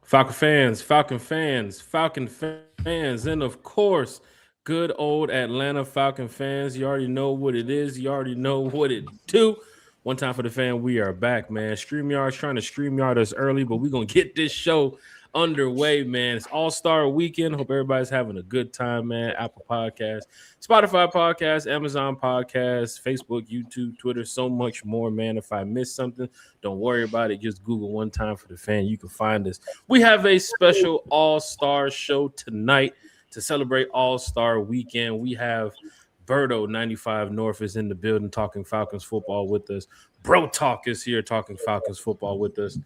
Falcon fans, and of course, good old Atlanta Falcon fans. You already know what it is. You already know what it do. One time for the fan, we are back, man. StreamYard's trying to StreamYard us early, but we're going to get this show underway, man. It's All-Star Weekend. Hope everybody's having a good time, man. Apple Podcasts, Spotify Podcasts, Amazon Podcasts, Facebook, YouTube, Twitter, so much more, man. If I missed something, don't worry about it. Just Google One Time for the Fan. You can find us. We have a special All-Star show tonight to celebrate All-Star Weekend. We have Berto 95 North is in the building talking Falcons football with us. Bro Talk is here talking Falcons football with us.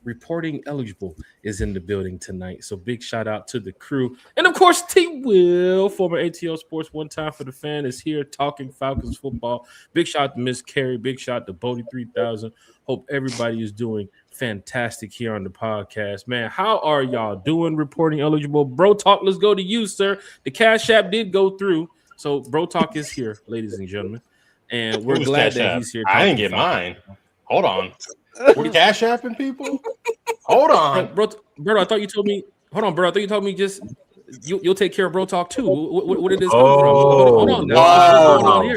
Reporting Eligible is in the building tonight. So big shout out to the crew. And of course, T Will, former ATL Sports One Time for the Fan, is here talking Falcons football. Big shout out to Miss Carrie. Big shout out to Bodie 3000. Hope everybody is doing fantastic here on the podcast. Man, how are y'all doing? Reporting Eligible. Bro Talk, let's go to you, sir. The Cash App did go through. So Bro Talk is here, ladies and gentlemen. And we're glad that he's here. I didn't get mine. Hold on. We're Cash Apping people? Hold on. Bro, I thought you told me. Hold on, bro. I thought you told me just you'll take care of Bro Talk too. Where did this come from? Hold on.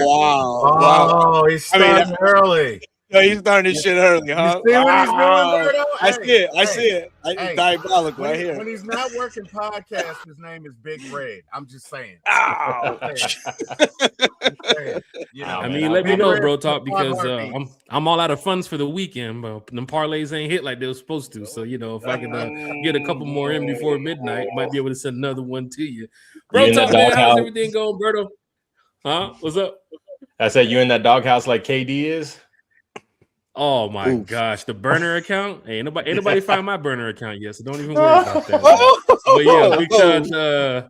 Wow. He's starting early. Yo, he's starting this shit early, huh? You see what he's doing, Berto? I see it. It's diabolical right here. When he's not working podcast, his name is Big Red. I'm just saying. I mean, let me know, Bro Talk, because I'm all out of funds for the weekend, but them parlays ain't hit like they were supposed to. So, if I can get a couple more in before midnight, might be able to send another one to you. Bro Talk, man, how's everything going, Berto? Huh? What's up? I said you in that doghouse like KD is? Oh my gosh, the burner account. Hey, ain't nobody find my burner account yet, so don't even worry about that. But yeah,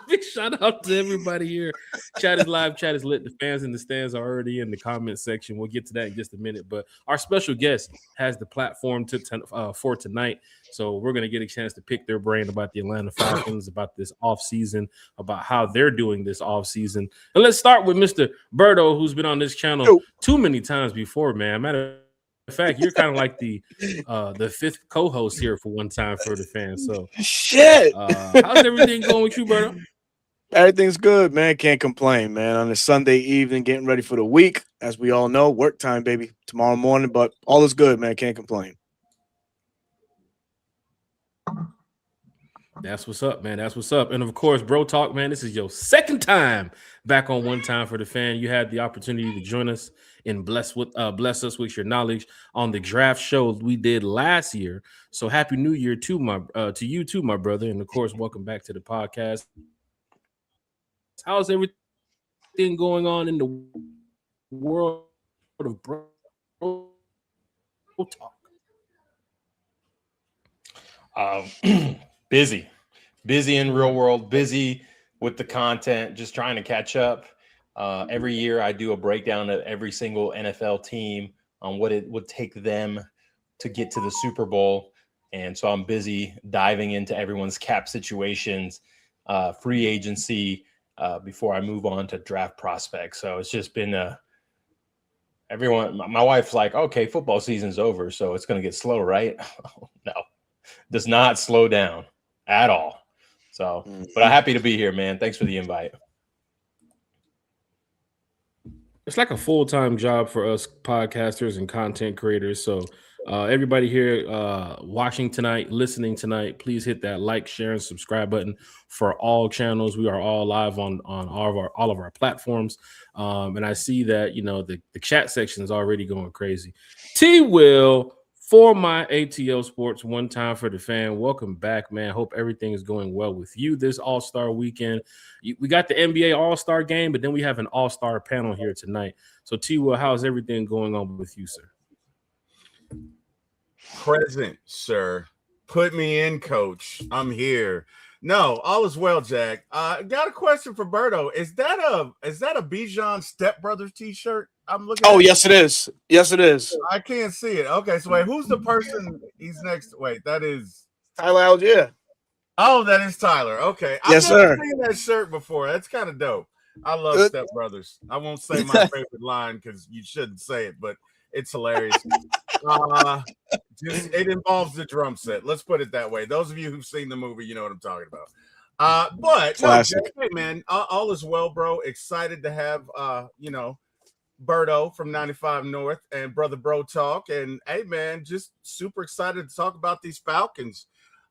big shout out to everybody here. Chat is live, chat is lit. The fans in the stands are already in the comment section. We'll get to that in just a minute. But our special guest has the platform for tonight. So we're going to get a chance to pick their brain about the Atlanta Falcons, about this offseason, about how they're doing this offseason. And let's start with Mr. Berto, who's been on this channel too many times before, man. Matter of fact, you're kind of like the fifth co-host here for One Time for the Fans. So shit. How's everything going with you, Berto? Everything's good, man. Can't complain, man. On a Sunday evening, getting ready for the week. As we all know, work time, baby. Tomorrow morning, but all is good, man. Can't complain. That's what's up, man. That's what's up. And of course, Bro Talk, man, this is your second time back on One Time for the Fan. You had the opportunity to join us and bless us with your knowledge on the draft show we did last year. So happy New Year to you too, my brother. And of course, welcome back to the podcast. How's everything going on in the world of Bro Talk? Busy in real world, busy with the content, just trying to catch up. Every year I do a breakdown of every single NFL team on what it would take them to get to the Super Bowl. And so I'm busy diving into everyone's cap situations, free agency, before I move on to draft prospects. So it's just been my wife's like, okay, football season's over, so it's going to get slow, right? No, does not slow down at all. So, but I'm happy to be here, man. Thanks for the invite. It's like a full-time job for us podcasters and content creators. So everybody here watching tonight, listening tonight, please hit that like, share, and subscribe button for all channels. We are all live on all of our platforms. And I see that, the chat section is already going crazy. T-Will, for my ATL Sports One Time for the Fan, welcome back, man. Hope everything is going well with you this All-Star weekend. We got the NBA All-Star game, but then we have an All-Star panel here tonight. So, T-Will, how's everything going on with you, sir? Present, sir. Put me in, coach. I'm here. No, all is well, Jack. Got a question for Berto. Is that a Bijan Stepbrothers t-shirt? I'm looking. Oh, yes, it is. Yes, it is. I can't see it. Okay, so wait, who's the person he's next to? Wait, that is Tyler Algier. Oh, that is Tyler. Okay. Yes, I've never sir. seen that shirt before. That's kind of dope. I love Step Brothers. I won't say my favorite line because you shouldn't say it, but it's hilarious. Just it involves the drum set. Let's put it that way. Those of you who've seen the movie, you know what I'm talking about. But Classic. no, Jay, hey man, all is well, bro. Excited to have Berto from 95 North and Brother Bro Talk. And hey man, just super excited to talk about these Falcons.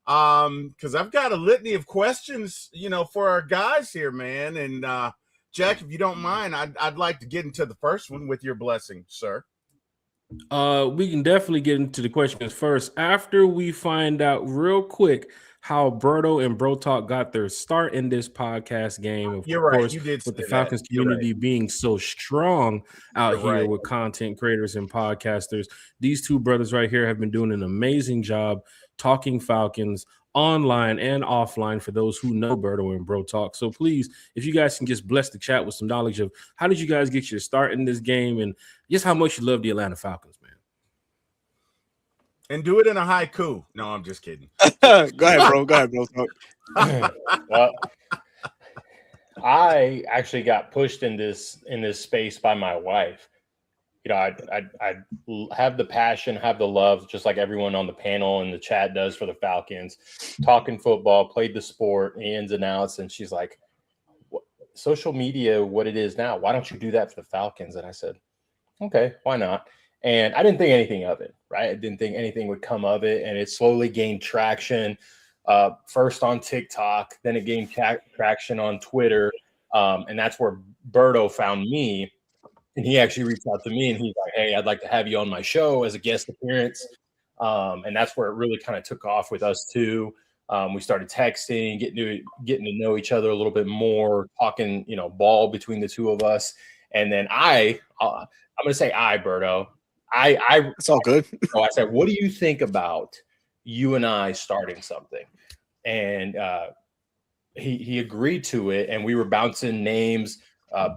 Because I've got a litany of questions, for our guys here, man. And Jack, if you don't mind, I'd like to get into the first one with your blessing, sir. We can definitely get into the questions first after we find out real quick how Berto and Bro Talk got their start in this podcast game. Of You're course, right. You did with the say Falcons that. You're community being so strong out You're here right. with content creators and podcasters. These two brothers right here have been doing an amazing job talking Falcons online and offline for those who know Berto and Bro Talk. So please, if you guys can just bless the chat with some knowledge of how did you guys get your start in this game and just how much you love the Atlanta Falcons, man. And do it in a haiku. No, I'm just kidding. Go ahead, bro. Well, I actually got pushed in this space by my wife. I have the passion, have the love, just like everyone on the panel and the chat does for the Falcons, talking football, played the sport, the ins and outs. And she's like, social media, what it is now, why don't you do that for the Falcons? And I said, okay, why not? And I didn't think anything of it, right? I didn't think anything would come of it. And it slowly gained traction, first on TikTok, then it gained traction on Twitter. And that's where Berto found me. And he actually reached out to me and he's like, hey, I'd like to have you on my show as a guest appearance. And that's where it really kind of took off with us two. We started texting, getting to know each other a little bit more, talking, ball between the two of us. And then I'm going to say Berto. It's all good. I said, what do you think about you and I starting something? And he agreed to it. And we were bouncing names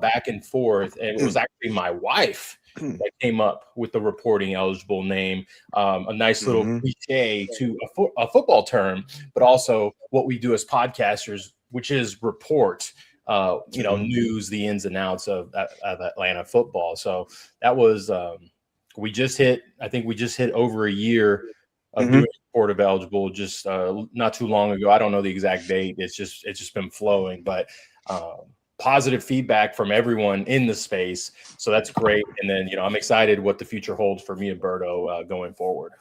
back and forth. And it was actually my wife that came up with the reporting eligible name, a nice little cliche to a football term, but also what we do as podcasters, which is report, news, the ins and outs of Atlanta football. So that was, we just hit over a year of doing report of eligible just not too long ago. I don't know the exact date. It's just been flowing, but positive feedback from everyone in the space. So that's great. And then, I'm excited what the future holds for me and Berto going forward.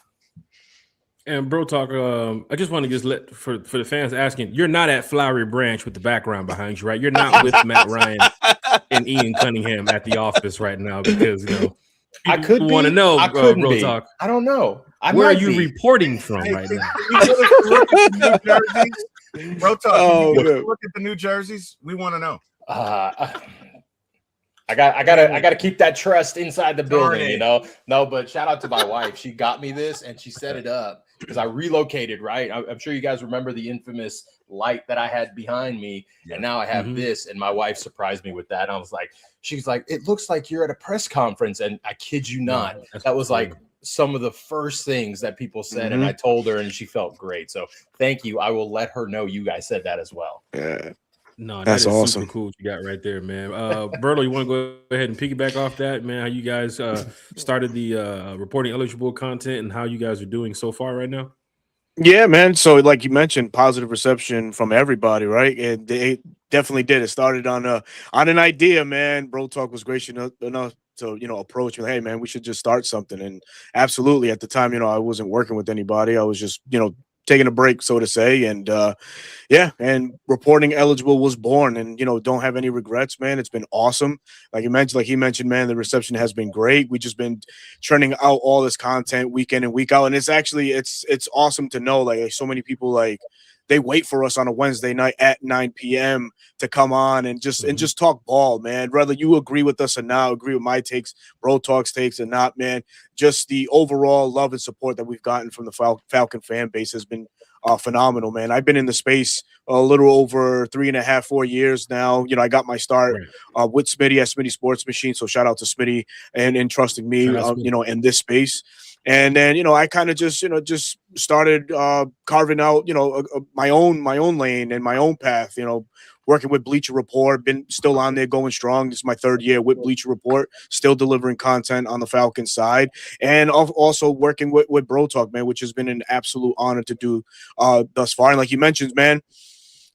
And Bro Talk, I just want to let for the fans asking, you're not at Flowery Branch with the background behind you, right? You're not with Matt Ryan and Ian Cunningham at the office right now because, I could want to know, Bro Talk. I don't know. Where are you reporting from right now? Bro Talk, look at the New Jerseys. We want to know. I gotta keep that trust inside the building, No, but shout out to my wife. She got me this and she set it up because I relocated, right? I'm sure you guys remember the infamous light that I had behind me, and now I have this, and my wife surprised me with that. I was like, she's like, it looks like you're at a press conference, and I kid you not, that was like some of the first things that people said, and I told her, and she felt great. So thank you. I will let her know you guys said that as well. Yeah. No, that's awesome. Super cool what you got right there, man. Berto, you want to go ahead and piggyback off that, man? How you guys started the reporting eligible content and how you guys are doing so far right now? Yeah, man. So like you mentioned, positive reception from everybody, right? And they definitely did. It started on an idea, man. Bro Talk was gracious enough to, approach me. Hey, man, we should just start something. And absolutely, at the time, I wasn't working with anybody. I was just, taking a break, so to say. And and reporting eligible was born, and don't have any regrets, man. It's been awesome. Like he mentioned, man, the reception has been great. We just been churning out all this content week in and week out, and it's actually it's awesome to know like so many people they wait for us on a Wednesday night at 9 p.m. to come on and just talk ball, man. Whether you agree with us or not, agree with my takes, Bro Talk's takes or not, man. Just the overall love and support that we've gotten from the Falcon fan base has been phenomenal, man. I've been in the space a little over 3.5, 4 years now. I got my start with Smitty at Smitty Sports Machine. So shout out to Smitty and trusting me, in this space. And then, I kind of just started carving out, my own lane and my own path, working with Bleacher Report, been still on there going strong. This is my 3rd year with Bleacher Report, still delivering content on the Falcons side, and also working with Bro Talk, man, which has been an absolute honor to do thus far. And like you mentioned, man,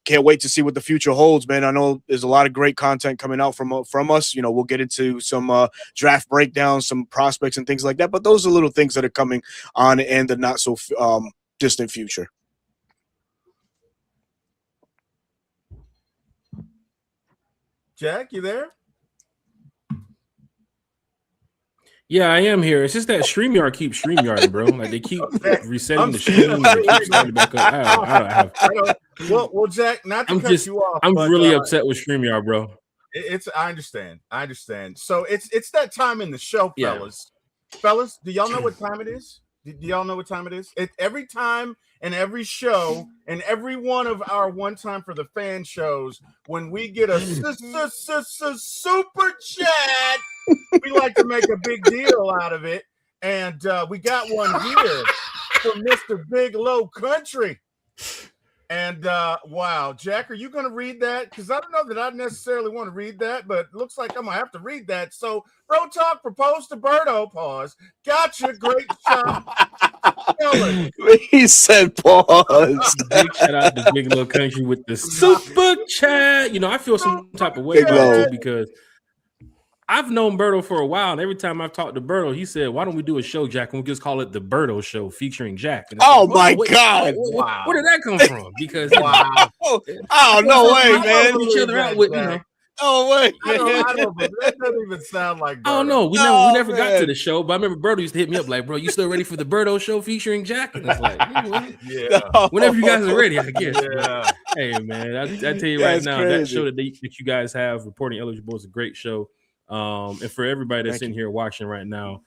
can't wait to see what the future holds, man. I know there's a lot of great content coming out from us. You know, we'll get into some draft breakdowns, some prospects and things like that. But those are little things that are coming on in the not so distant future. Jack, you there? Yeah, I am here. It's just that StreamYard keeps StreamYarding, bro. Like they keep resetting the stream. They keep starting back up. I don't. Well, Jack, not to cut you off. I'm really upset with StreamYard, bro. I understand. So it's that time in the show, fellas. Yeah. Fellas, do y'all know what time it is? Do y'all know what time it is? Every time and every show and every one of our One Time for the Fan shows, when we get a super chat, we like to make a big deal out of it. And we got one here from Mr. Big Low Country. And wow, Jack, are you going to read that? Because I don't know that I necessarily want to read that, but it looks like I'm going to have to read that. So, Bro Talk proposed to Berto. Pause. Gotcha. Great shot. He said pause. Big shout out to Big Low Country with the super chat. You know, I feel some type of way about it because I've known Berto for a while, and every time I've talked to Berto, he said, "Why don't we do a show, Jack? And we just call it the Berto Show featuring Jack." Oh my God! Wow. Where did that come from? Because no way, man. Each other out with, you know. Oh wait, I don't, but that doesn't even sound like Berto. Oh no, we never got to the show, but I remember Berto used to hit me up like, "Bro, you still ready for the Berto Show featuring Jack?" And it's like, whenever you guys are ready, I guess. Yeah. Hey man, I tell you right now, crazy. That show that you guys have, Reporting Eligible, is a great show. And for everybody that's in here watching right now,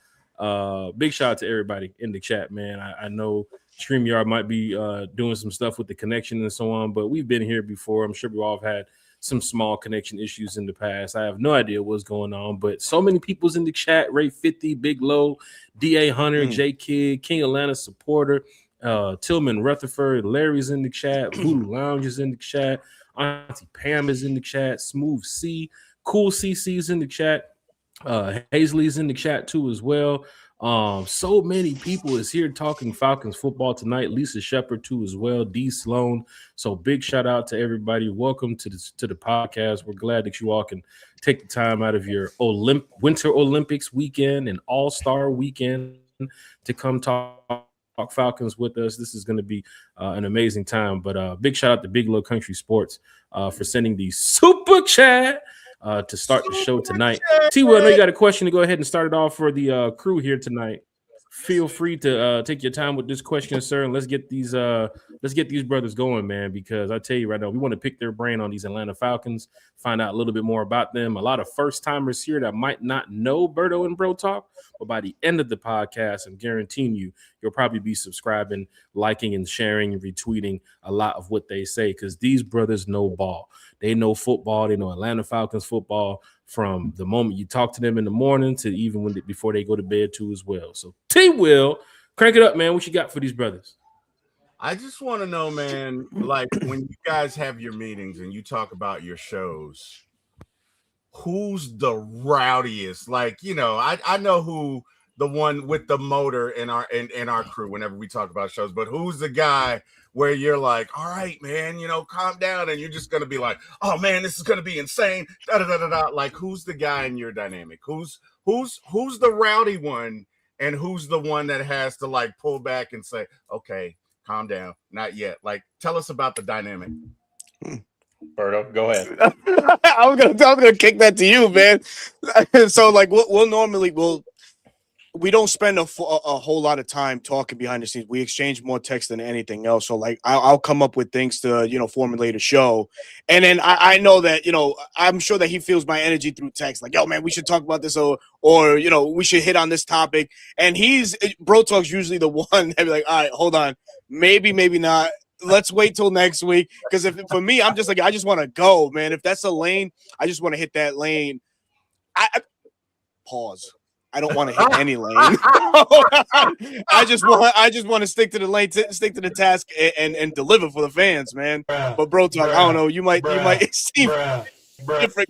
big shout out to everybody in the chat, man. I know StreamYard might be doing some stuff with the connection and so on, but we've been here before. I'm sure we all have had some small connection issues in the past. I have no idea what's going on, but so many people's in the chat. Ray 50, Big Low, DA Hunter, J Kid, King Atlanta supporter, Tillman Rutherford, Larry's in the chat, Voodoo Lounge is in the chat, Auntie Pam is in the chat, Smooth C, Cool CC's in the chat, Hazley's in the chat too as well. So many people is here talking Falcons football tonight. Lisa Shepard too as well. D Sloan. So big shout out to everybody. Welcome to the podcast. We're glad that you all can take the time out of your Winter Olympics weekend and All-Star weekend to come talk Falcons with us. This is going to be an amazing time. But big shout out to Big Low Country Sports for sending the super chat to start the show tonight. T-Will, I know you got a question to go ahead and start it off for the crew here tonight. Feel free to take your time with this question, sir, and let's get these brothers going, man, because I tell you right now, we want to pick their brain on these Atlanta Falcons, find out a little bit more about them. A lot of first-timers here that might not know Berto and Bro Talk, but by the end of the podcast, I'm guaranteeing you'll probably be subscribing, liking, and sharing and retweeting a lot of what they say, because these brothers know ball. They know football. They know Atlanta Falcons football from the moment you talk to them in the morning to even before they go to bed too as well. So T-Will, crank it up, man. What you got for these brothers? I just want to know, man, like when you guys have your meetings and you talk about your shows, who's the rowdiest? Like, you know, I know who the one with the motor in our crew whenever we talk about shows, but who's the guy where you're like, all right, man, you know, calm down, and you're just gonna be like, oh man, this is gonna be insane. Da da da da da. Like, who's the guy in your dynamic? Who's the rowdy one, and who's the one that has to like pull back and say, okay, calm down, not yet. Like, tell us about the dynamic. Berto, go ahead. I was gonna kick that to you, man. So like we don't spend a whole lot of time talking behind the scenes. We exchange more text than anything else. So like I'll come up with things to, you know, formulate a show. And then I know that, you know, I'm sure that he feels my energy through text. Like, yo, man, we should talk about this or you know, we should hit on this topic. And Bro Talk's usually the one that be like, all right, hold on. Maybe not. Let's wait till next week. Because for me, I'm just like, I just want to go, man. If that's a lane, I just want to hit that lane. Pause. I don't want to hit any lane. I just want to stick to the lane, stick to the task, and deliver for the fans, man. But bro, talk, I don't know. You might seem different.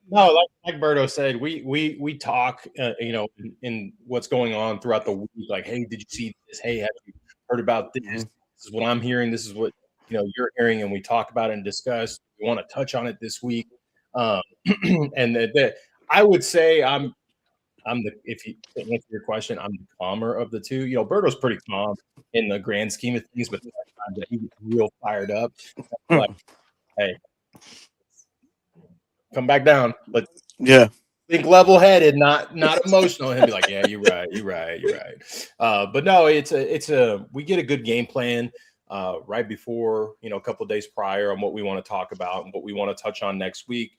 No, like Berto said, we talk, in what's going on throughout the week. Like, hey, did you see this? Hey, have you heard about this? This is what I'm hearing. This is what you're hearing, and we talk about it and discuss. We want to touch on it this week. And I would say if you answer your question, I'm the calmer of the two. Berto's pretty calm in the grand scheme of things, but he gets real fired up. Like, hey, come back down. But think level-headed, not emotional. And he'll be like, yeah, you're right. But no, we get a good game plan right before, a couple of days prior on what we want to talk about and what we want to touch on next week.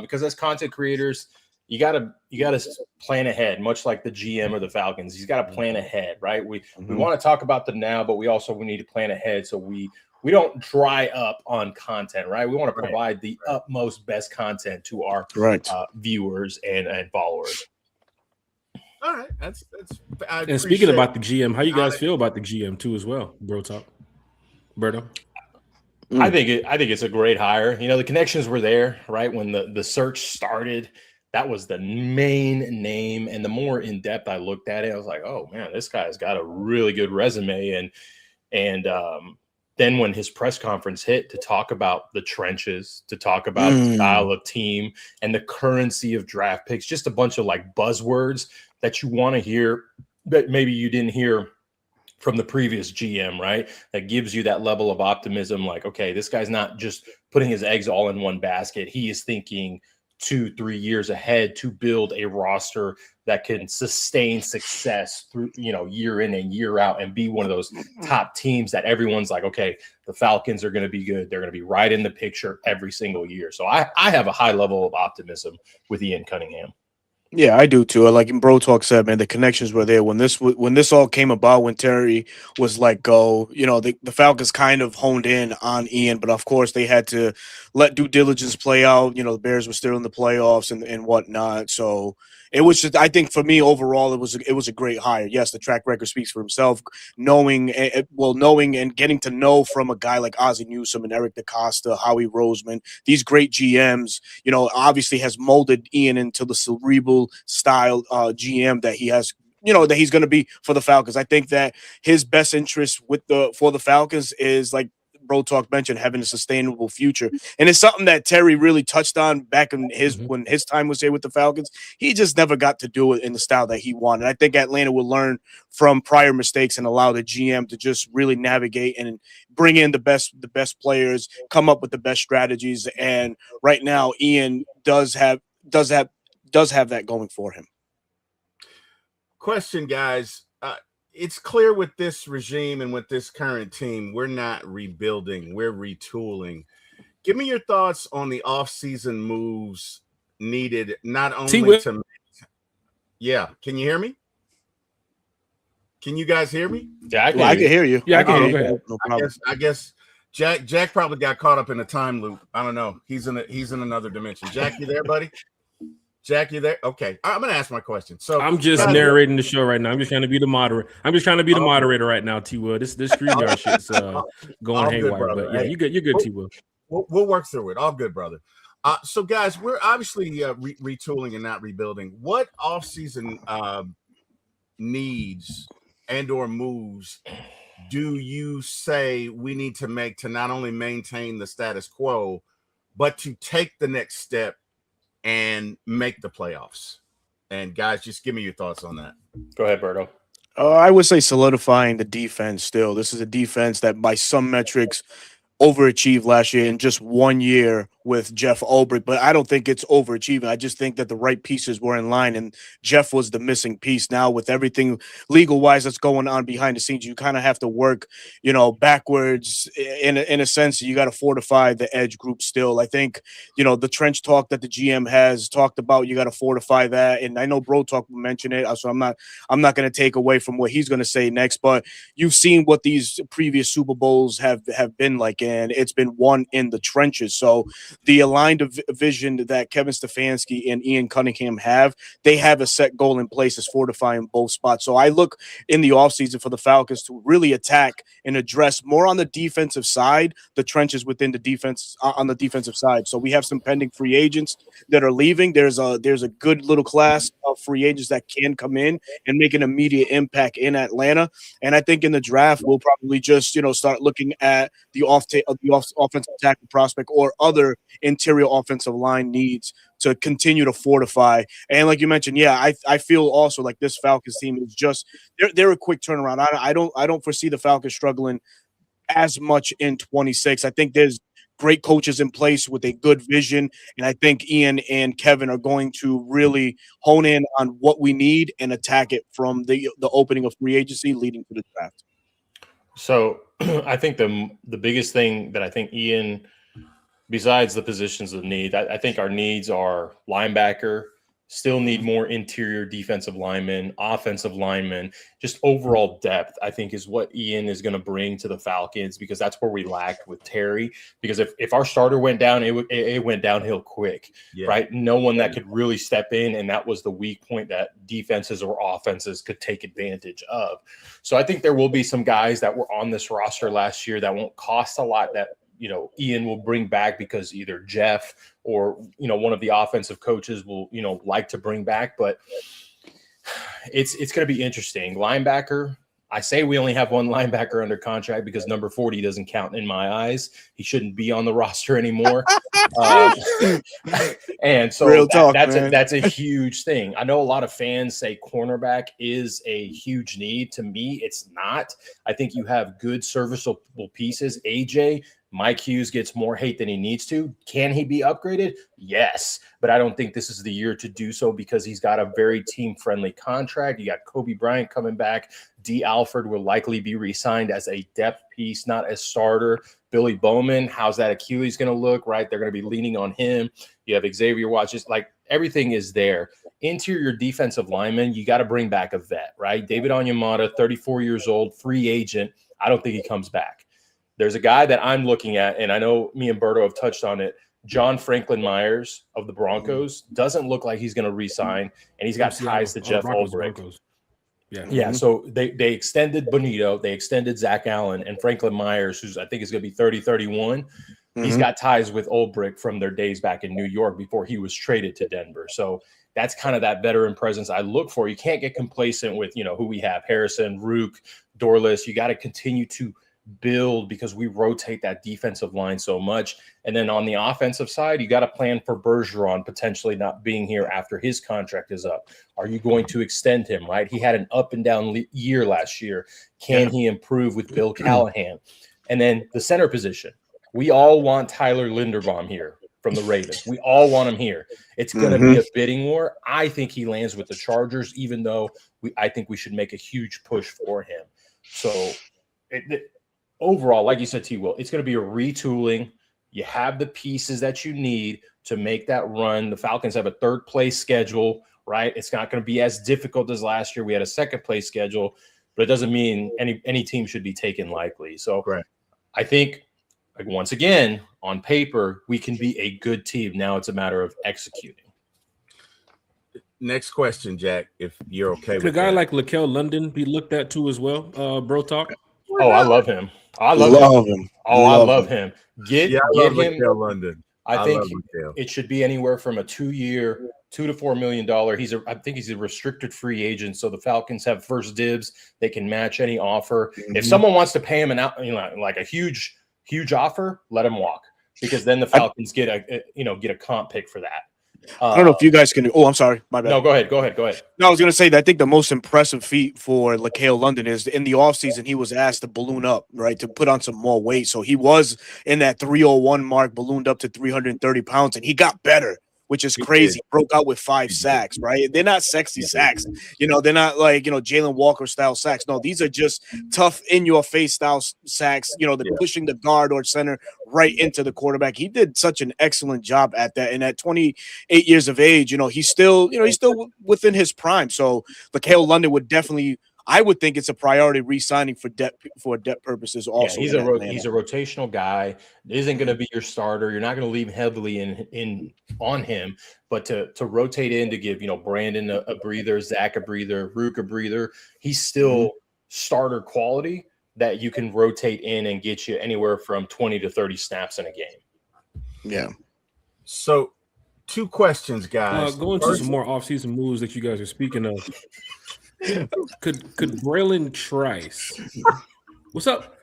Because as content creators, you gotta plan ahead, much like the GM or the Falcons. He's got to plan ahead, right? We want to talk about the now, but we need to plan ahead so we don't dry up on content, right? We want to provide the utmost best content to our viewers and followers. All right, that's. And speaking about the GM, how you guys feel about the GM too, as well, Bro Talk, Berto? I think it's a great hire. The connections were there, right? When the search started, that was the main name. And the more in depth I looked at it, I was like, oh man, this guy's got a really good resume. And then when his press conference hit to talk about the trenches, to talk about the style of team and the currency of draft picks, just a bunch of like buzzwords that you want to hear that maybe you didn't hear from the previous GM, right? That gives you that level of optimism. Like, okay, this guy's not just putting his eggs all in one basket. He is thinking 2-3 years ahead to build a roster that can sustain success through, year in and year out and be one of those top teams that everyone's like, okay, the Falcons are going to be good. They're going to be right in the picture every single year. So I have a high level of optimism with Ian Cunningham. Yeah, I do too. Like Bro Talk said, man, the connections were there when this all came about. When Terry was let go, the Falcons kind of honed in on Ian, but of course they had to let due diligence play out. The Bears were still in the playoffs and whatnot. So it was just, I think for me overall, it was a great hire. Yes, the track record speaks for himself. Knowing and getting to know from a guy like Ozzie Newsome and Eric DaCosta, Howie Roseman, these great GMs, obviously has molded Ian into the cerebral style GM that he has, that he's going to be for the Falcons. I think that his best interest for the Falcons is, like Bro Talk mentioned, having a sustainable future. And it's something that Terry really touched on back in when his time was here with the Falcons. He just never got to do it in the style that he wanted. I think Atlanta will learn from prior mistakes and allow the GM to just really navigate and bring in the best players, come up with the best strategies. And right now, Ian does have that going for him. Question, guys. It's clear with this regime and with this current team, we're not rebuilding, we're retooling. Give me your thoughts on the offseason moves needed, not only to – yeah. Can you hear me? Can you guys hear me? Yeah, I can hear you. Yeah, I can hear you. No problem. I guess Jack probably got caught up in a time loop. I don't know. He's in another dimension. Jack, you there, buddy? Jack, you there? Okay. I'm going to ask my question. So I'm just narrating the show right now. I'm just trying to be the moderator. Moderator right now, T. Will. This StreamYard shit's going haywire. Good, but yeah, you're good, T. Will. We'll work through it. All good, brother. So guys, we're obviously retooling and not rebuilding. What offseason needs and or moves do you say we need to make to not only maintain the status quo, but to take the next step and make the playoffs? And guys, just give me your thoughts on that. Go ahead, Berto. I would say solidifying the defense still. This is a defense that by some metrics overachieved last year in just 1 year with Jeff Ulbrich, but I don't think it's overachieving. I just think that the right pieces were in line, and Jeff was the missing piece. Now with everything legal-wise that's going on behind the scenes, you kind of have to work, backwards in a sense. You got to fortify the edge group still. I think, the trench talk that the GM has talked about, you got to fortify that. And I know Bro Talk mentioned it, so I'm not going to take away from what he's going to say next, but you've seen what these previous Super Bowls have been like and it's been won in the trenches. So the aligned vision that Kevin Stefanski and Ian Cunningham have, they have a set goal in place as fortifying both spots. So I look in the offseason for the Falcons to really attack and address more on the defensive side, the trenches within the defense on the defensive side. So we have some pending free agents that are leaving. There's a good little class of free agents that can come in and make an immediate impact in Atlanta. And I think in the draft, we'll probably just, start looking at the offensive tackle prospect or other interior offensive line needs to continue to fortify. And like you mentioned, yeah, I feel also like this Falcons team is just they're a quick turnaround. I don't foresee the Falcons struggling as much in 26. I think there's great coaches in place with a good vision, and I think Ian and Kevin are going to really hone in on what we need and attack it from the opening of free agency leading to the draft. So I think the biggest thing that I think Ian, besides the positions of need, I think our needs are linebacker, still need more interior defensive linemen, offensive linemen, just overall depth, I think is what Ian is going to bring to the Falcons, because that's where we lacked with Terry. Because if our starter went down, it went downhill quick, right? No one that could really step in, and that was the weak point that defenses or offenses could take advantage of. So I think there will be some guys that were on this roster last year that won't cost a lot that Ian will bring back because either Jeff or, one of the offensive coaches will, like to bring back. But it's going to be interesting. Linebacker, I say we only have one linebacker under contract because number 40 doesn't count in my eyes. He shouldn't be on the roster anymore. And so that's a huge thing. I know a lot of fans say cornerback is a huge need. To me, it's not. I think you have good serviceable pieces. AJ, Mike Hughes gets more hate than he needs to. Can he be upgraded? Yes, but I don't think this is the year to do so because he's got a very team-friendly contract. You got Kobe Bryant coming back. D. Alford will likely be re-signed as a depth piece, not as starter. Billy Bowman, how's that Achilles going to look, right? They're going to be leaning on him. You have Xavier Watts. Like, everything is there. Interior defensive lineman, you got to bring back a vet, right? David Onyemata, 34 years old, free agent. I don't think he comes back. There's a guy that I'm looking at, and I know me and Berto have touched on it. John Franklin Myers of the Broncos doesn't look like he's going to re-sign, and he's got ties to Jeff Ulbrich. Yeah. So they extended Bonito, they extended Zach Allen, and Franklin Myers, who's I think is going to be 30, 31. He's got ties with Ulbrich from their days back in New York before he was traded to Denver. So that's kind of that veteran presence I look for. You can't get complacent with, who we have, Harrison, Rook, Dorless. You got to continue to build because we rotate that defensive line so much. And then on the offensive side, you got to plan for Bergeron potentially not being here after his contract is up. Are you going to extend him, right? He had an up and down year last year. Can he improve with Bill Callahan? And then the center position. We all want Tyler Linderbaum here from the Ravens. We all want him here. It's going to be a bidding war. I think he lands with the Chargers, even though I think we should make a huge push for him. So overall, like you said, T-Will, it's going to be a retooling. You have the pieces that you need to make that run. The Falcons have a third-place schedule, right? It's not going to be as difficult as last year. We had a second-place schedule, but it doesn't mean any team should be taken lightly. So I think, once again, on paper, we can be a good team. Now it's a matter of executing. Next question, Jack, if you're okay with a guy like Lakel London be looked at too as well, Bro Talk? Oh, I love him. I love him. Oh, I love him. Get him. London. I think it should be anywhere from a 2-year, $2 to $4 million. I think he's a restricted free agent, so the Falcons have first dibs. They can match any offer. If someone wants to pay him like a huge offer, let him walk, because then the Falcons get a comp pick for that. I don't know if you guys can. Oh, I'm sorry. My bad. No, go ahead. No, I was going to say that I think the most impressive feat for Lakel London is in the offseason, he was asked to balloon up, right, to put on some more weight. So he was in that 301 mark, ballooned up to 330 pounds, and he got better, which is crazy. Broke out with 5 sacks, right? They're not sexy sacks. They're not like, Jalen Walker style sacks. No, these are just tough in your face style sacks. They're pushing the guard or center right into the quarterback. He did such an excellent job at that. And at 28 years of age, he's still within his prime. So Lakel London would definitely I would think it's a priority re-signing for depth purposes. Also, he's a rotational guy. Isn't going to be your starter. You're not going to leave heavily in on him, but to rotate in to give Brandon a breather, Zach a breather, Rook a breather. He's still starter quality that you can rotate in and get you anywhere from 20 to 30 snaps in a game. Yeah. So, 2 questions, guys. Going to some more offseason moves that you guys are speaking of. Could Braylon Trice? What's up?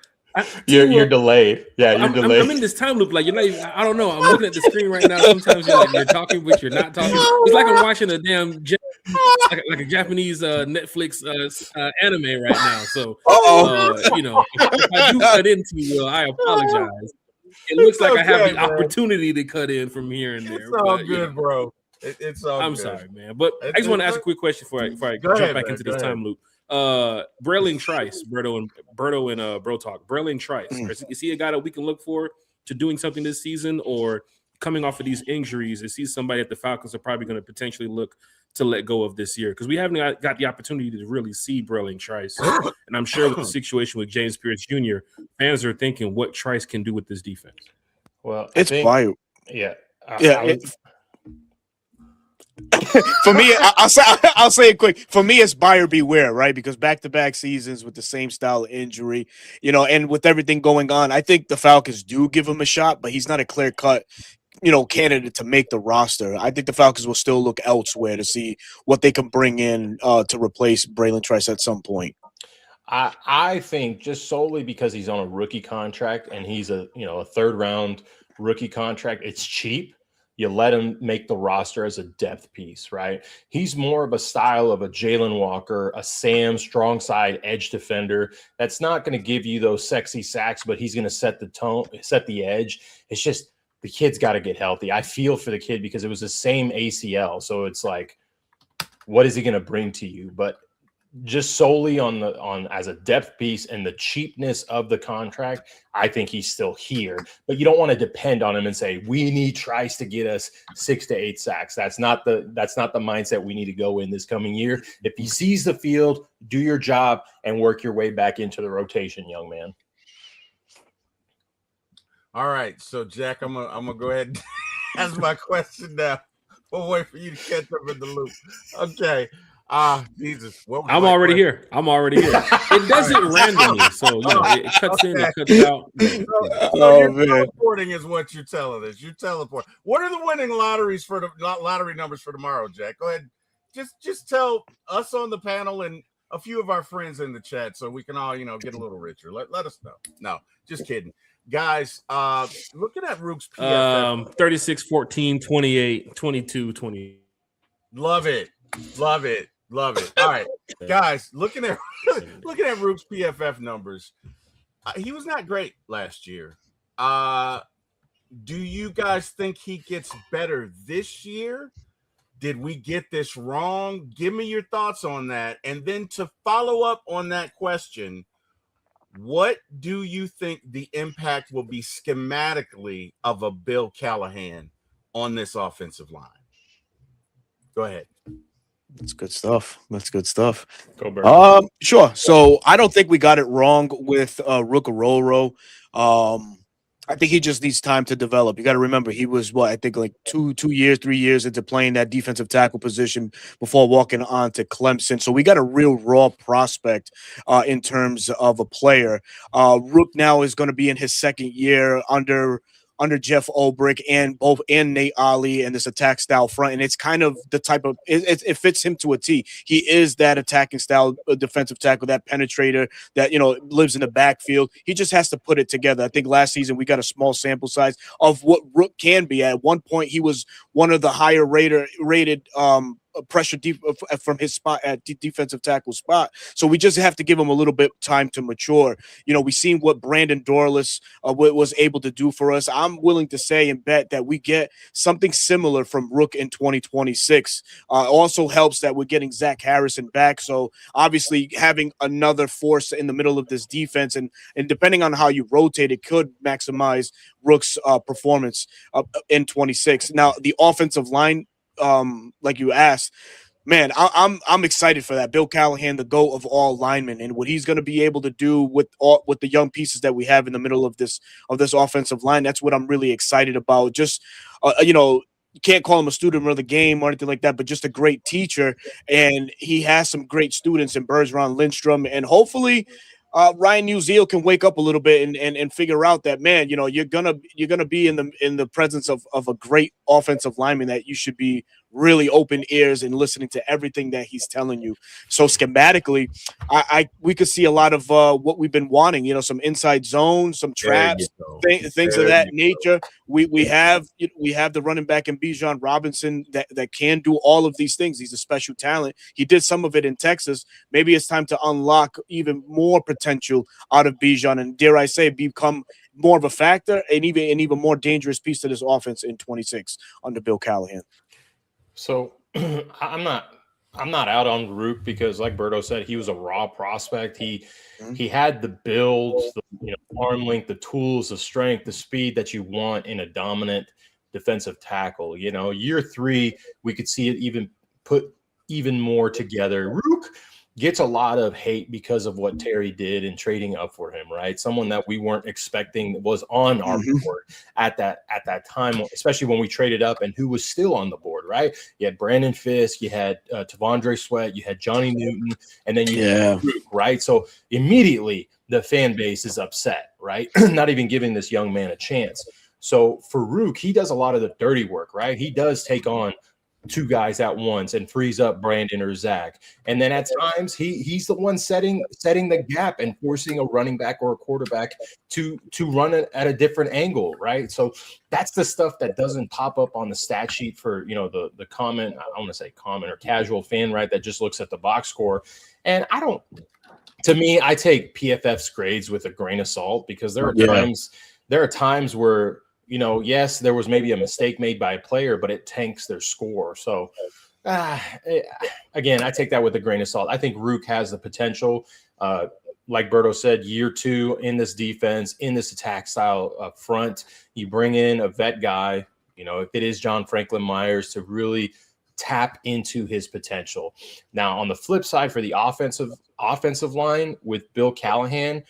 You're delayed. Yeah, you're delayed. I'm in this time loop. Like you're not even, I don't know. I'm looking at the screen right now. Sometimes you're talking, but you're not talking. It's like I'm watching a damn like a Japanese Netflix anime right now. So if I do cut into you, I apologize. It looks like I have the opportunity to cut in from here and there. It's all good, bro. It's all I'm good. sorry, man. But I just want to ask a quick question before I jump back into this time loop. Braylon Trice, Berto and Bro Talk. Braylon Trice, is he a guy that we can look forward to doing something this season, or coming off of these injuries? Is he somebody that the Falcons are probably going to potentially look to let go of this year? Because we haven't got the opportunity to really see Braylon Trice, and I'm sure with the situation with James Pierce Jr., fans are thinking what Trice can do with this defense. Well, it's bio. Yeah. For me, I'll say it quick. For me, it's buyer beware, right? Because back-to-back seasons with the same style of injury, and with everything going on, I think the Falcons do give him a shot, but he's not a clear-cut, candidate to make the roster. I think the Falcons will still look elsewhere to see what they can bring in to replace Braylon Trice at some point. I think just solely because he's on a rookie contract and he's a third-round rookie contract, it's cheap. You let him make the roster as a depth piece, right? He's more of a style of a Jalen Walker, a Sam, strong side edge defender. That's not going to give you those sexy sacks, but he's going to set the tone, set the edge. It's just the kid's got to get healthy. I feel for the kid because it was the same ACL. So it's like, what is he going to bring to you? But just solely on as a depth piece and the cheapness of the contract, I think he's still here. But you don't want to depend on him and say we need Trice to get us 6 to 8 sacks. That's not the mindset we need to go in this coming year. If he sees the field, do your job and work your way back into the rotation, young man. All right, so Jack, I'm gonna go ahead and ask my question now. We'll wait for you to catch up in the loop. Okay. Jesus. I'm already here. It does it randomly. So, it cuts in, it cuts out. So you're teleporting is what you're telling us. You're teleporting. What are the winning lottery numbers for tomorrow, Jack? Go ahead. Just tell us on the panel and a few of our friends in the chat so we can all, get a little richer. Let us know. No, just kidding. Guys, looking at Rook's PFF. 36, 14, 28, 22, 20. Love it. All right, guys, looking at Rook's PFF numbers, he was not great last year. Do you guys think he gets better this year? Did we get this wrong? Give me your thoughts on that. And then to follow up on that question, what do you think the impact will be schematically of a Bill Callahan on this offensive line? Go ahead. That's good stuff. Go, Bird. Sure. So I don't think we got it wrong with Rook Ororo. I think he just needs time to develop. You got to remember, he was like 3 years into playing that defensive tackle position before walking on to Clemson. So we got a real raw prospect in terms of a player. Rook now is going to be in his second year under Jeff Ulbrich and Nate Ollie and this attack style front. And it's kind of the type of it fits him to a T. He is that attacking style defensive tackle, that penetrator that lives in the backfield. He just has to put it together. I think last season we got a small sample size of what Rook can be. At one point, he was one of the higher rated pressure deep from his spot at defensive tackle spot. So we just have to give him a little bit time to mature. We've seen what Brandon Dorlus was able to do for us. I'm willing to say and bet that we get something similar from Rook in 2026. Also helps that we're getting Zach Harrison back. So obviously having another force in the middle of this defense and depending on how you rotate, it could maximize Rook's performance in 26. Now the offensive line, like you asked, man, I'm excited for that. Bill Callahan, the GOAT of all linemen, and what he's going to be able to do with the young pieces that we have in the middle of this offensive line. That's what I'm really excited about. Just you can't call him a student of the game or anything like that, but just a great teacher. And he has some great students in Bergeron, Lindstrom, and hopefully Ryan Uziel can wake up a little bit and figure out that, man, you're gonna be in the presence of a great offensive lineman that you should be really open ears and listening to everything that he's telling you. So schematically, we could see a lot of what we've been wanting. Some inside zone, some traps, things of that nature. We have the running back in Bijan Robinson that can do all of these things. He's a special talent. He did some of it in Texas. Maybe it's time to unlock even more potential out of Bijan and, dare I say, become more of a factor and even more dangerous piece to this offense in 26 under Bill Callahan. So I'm not out on Rook because, like Berto said, he was a raw prospect. He had the build, the arm length, the tools, the strength, the speed that you want in a dominant defensive tackle. Year 3, we could see it even put even more together. Rook gets a lot of hate because of what Terry did in trading up for him, right? Someone that we weren't expecting was on our board at that time, especially when we traded up, and who was still on the board, right? You had Brandon Fisk, you had Tavondre Sweat, you had Johnny Newton, and then you had Rook, right? So immediately the fan base is upset, right? Not even giving this young man a chance. So for Rook, he does a lot of the dirty work, right? He does take on 2 guys at once and frees up Brandon or Zach. And then at times he's the one setting the gap and forcing a running back or a quarterback to run it at a different angle, right? So that's the stuff that doesn't pop up on the stat sheet for, the common, I want to say common or casual fan, right? That just looks at the box score. And to me, I take PFF's grades with a grain of salt because there are times where, yes, there was maybe a mistake made by a player, but it tanks their score. So, again, I take that with a grain of salt. I think Rook has the potential. Like Berto said, year 2 in this defense, in this attack style front, you bring in a vet guy, if it is John Franklin Myers, to really tap into his potential. Now, on the flip side, for the offensive line with Bill Callahan,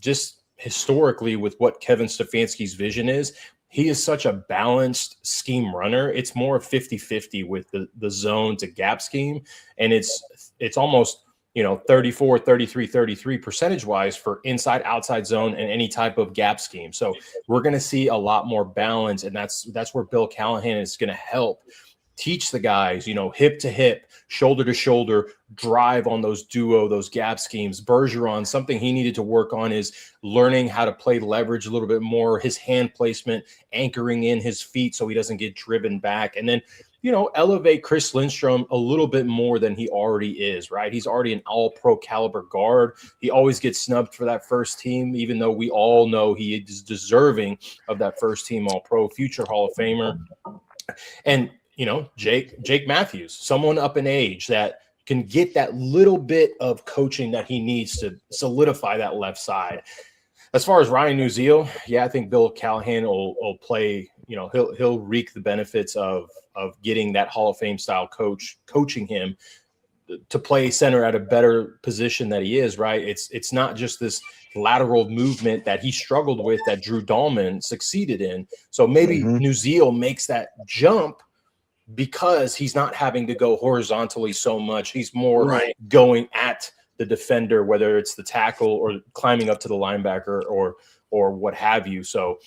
just historically with what Kevin Stefanski's vision is, he is such a balanced scheme runner. It's more 50-50 with the zone to gap scheme. And it's almost, 34, 33, 33 percentage wise for inside, outside zone and any type of gap scheme. So we're going to see a lot more balance. And that's where Bill Callahan is going to help teach the guys, hip to hip, shoulder to shoulder, drive on those gap schemes. Bergeron, something he needed to work on is learning how to play leverage a little bit more, his hand placement, anchoring in his feet so he doesn't get driven back. And then, elevate Chris Lindstrom a little bit more than he already is, right? He's already an all-pro caliber guard. He always gets snubbed for that first team, even though we all know he is deserving of that first team all-pro, future Hall of Famer. And Jake Matthews, someone up in age that can get that little bit of coaching that he needs to solidify that left side. As far as Ryan Uziel, I think Bill Callahan will play, he'll reap the benefits of getting that Hall of Fame style coach coaching him to play center at a better position that he is, right? It's not just this lateral movement that he struggled with that Drew Dahlman succeeded in. So maybe Uziel makes that jump because he's not having to go horizontally so much. He's more going at the defender, whether it's the tackle or climbing up to the linebacker or what have you. So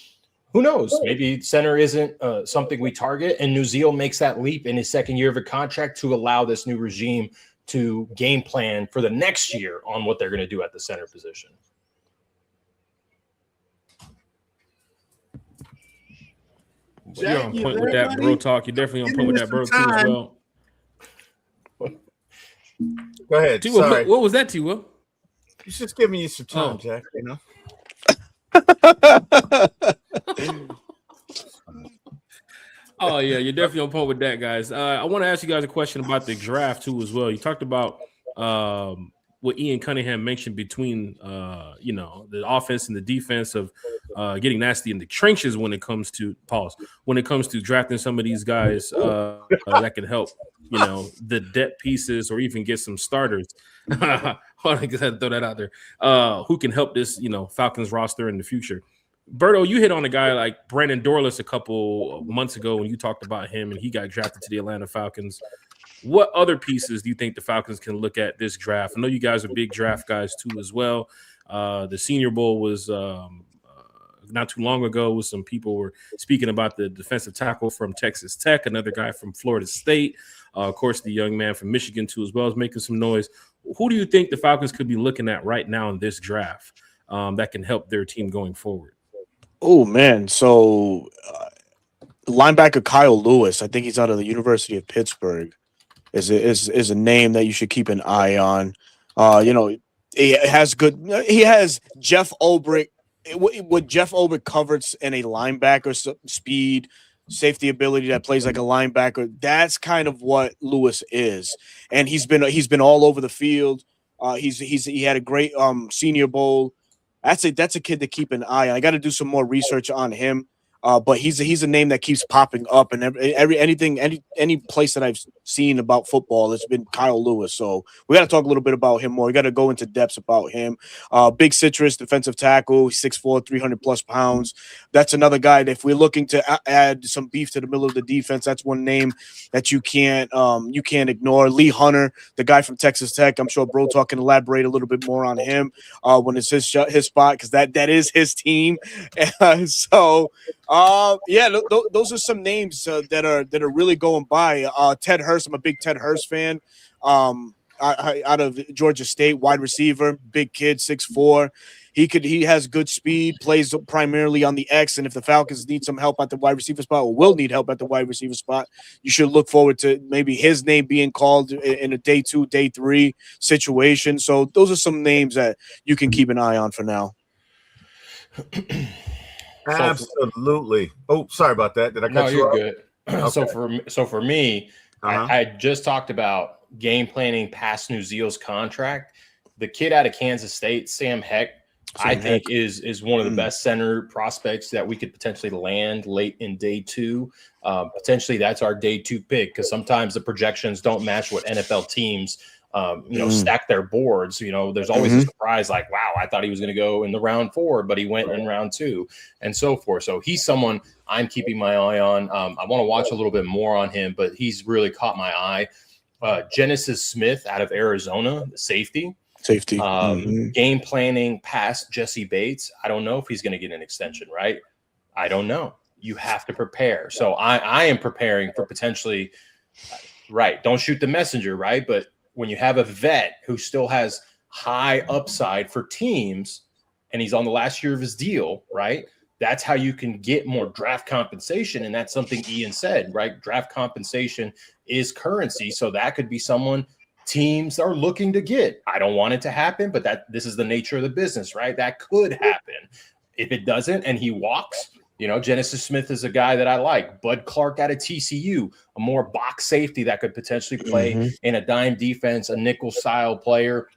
who knows? Maybe center isn't something we target, and Uziel makes that leap in his second year of a contract to allow this new regime to game plan for the next year on what they're going to do at the center position. You're on point with that, bro. Talk. You're definitely on point with that, bro, too, as well. Go ahead. T-Will, what was that, T-Will? He's just giving you some time, Jack. Oh, yeah, you're definitely on point with that, guys. I want to ask you guys a question about the draft, too, as well. You talked about what Ian Cunningham mentioned between the offense and the defense of getting nasty in the trenches when it comes to drafting some of these guys that can help the depth pieces or even get some starters. Hold on, I just had to throw that out there. Who can help this Falcons roster in the future? Berto, you hit on a guy like Brandon Dorlus a couple months ago when you talked about him and he got drafted to the Atlanta Falcons. What other pieces do you think the Falcons can look at this draft? I know you guys are big draft guys too as well. The Senior Bowl was not too long ago with some people were speaking about the defensive tackle from Texas Tech, another guy from Florida State. Of course, the young man from Michigan too as well is making some noise. Who do you think the Falcons could be looking at right now in this draft that can help their team going forward? Oh, man. So linebacker Kyle Lewis, I think he's out of the University of Pittsburgh, is a name that you should keep an eye on. He has Jeff Ulbrich. What Jeff Ulbrich covers in a linebacker, speed, safety ability that plays like a linebacker. That's kind of what Lewis is, and he's been all over the field. He had a great Senior Bowl. That's a kid to keep an eye on. I got to do some more research on him. But he's a name that keeps popping up, and any place that I've seen about football, it's been Kyle Lewis. So we got to talk a little bit about him more. We got to go into depths about him. Big citrus, defensive tackle, 6'4", 300+ pounds. That's another guy that if we're looking to add some beef to the middle of the defense, that's one name that you can't ignore. Lee Hunter, the guy from Texas Tech. I'm sure Bro Talk can elaborate a little bit more on him when it's his spot, because that is his team. Those are some names that are really going by. Ted Hurst, I'm a big Ted Hurst fan. Out of Georgia State, wide receiver, big kid, 6'4". He has good speed, plays primarily on the X, and if the Falcons need some help at the wide receiver spot, or will need help at the wide receiver spot, you should look forward to maybe his name being called in a day 2, day 3 situation. So those are some names that you can keep an eye on for now. Absolutely. Oh, sorry about that. Did I cut you off? No, you're good. Okay. So for me, I just talked about game planning past New Zeal's contract. The kid out of Kansas State, Sam Heck, I think is one of the best center prospects that we could potentially land late in day 2. Potentially that's our day 2 pick, because sometimes the projections don't match what NFL teams stack their boards. There's always a surprise like, wow, I thought he was going to go in the round 4, but he went in round 2 and so forth. So he's someone I'm keeping my eye on. I want to watch a little bit more on him, but he's really caught my eye. Genesis Smith out of Arizona, safety. Game planning past Jesse Bates. I don't know if he's going to get an extension, right? I don't know. You have to prepare. So I am preparing for potentially, right, don't shoot the messenger, right? But when you have a vet who still has high upside for teams and he's on the last year of his deal, right? That's how you can get more draft compensation. And that's something Ian said, right? Draft compensation is currency. So that could be someone teams are looking to get. I don't want it to happen, but this is the nature of the business, right? That could happen. If it doesn't and he walks, Genesis Smith is a guy that I like. Bud Clark out of TCU, a more box safety that could potentially play in a dime defense, a nickel style player.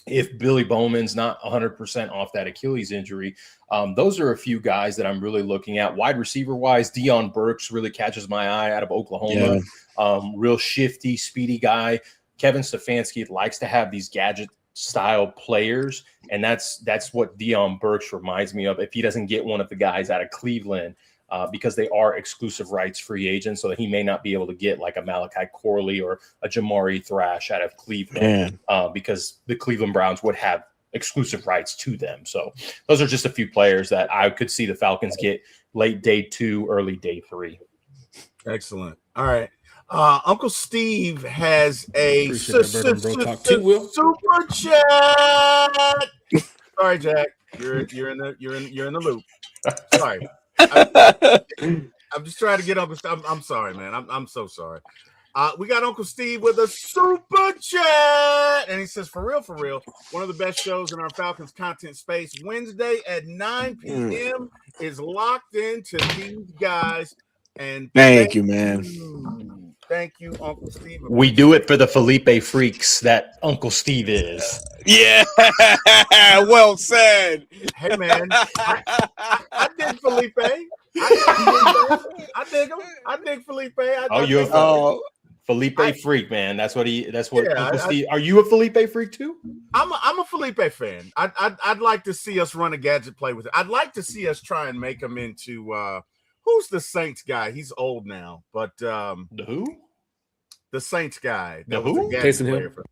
If Billy Bowman's not 100% off that Achilles injury, those are a few guys that I'm really looking at. Wide receiver wise, Deion Burks really catches my eye out of Oklahoma. Real shifty, speedy guy. Kevin Stefanski likes to have these gadget style players, and that's what Deion Burks reminds me of. If he doesn't get one of the guys out of Cleveland, because they are exclusive rights free agents, so that he may not be able to get like a Malachi Corley or a Jamari Thrash out of Cleveland, because the Cleveland Browns would have exclusive rights to them. So those are just a few players that I could see the Falcons get late day 2, early day 3. Excellent. All right. Uncle Steve has a super chat. Sorry, Jack. You're in the loop. Sorry. I'm just trying to get up. I'm sorry, man. I'm so sorry. We got Uncle Steve with a super chat, and he says, for real, one of the best shows in our Falcons content space. Wednesday at 9 p.m. is locked into these guys. And thank you, man. Thank you, Uncle Steve. We do it for the Felipe freaks that Uncle Steve is. Yeah, well said. Hey man, I dig Felipe. I dig him. I dig Felipe. Oh, you're a Oh, Felipe freak, man. That's what Yeah, Uncle Steve. Are you a Felipe freak too? I'm a Felipe fan. I'd like to see us run a gadget play with it. I'd like to see us try and make him into who's the Saints guy? He's old now, but The who? the Saints guy The that was who? a gadget Taysom player Hill? for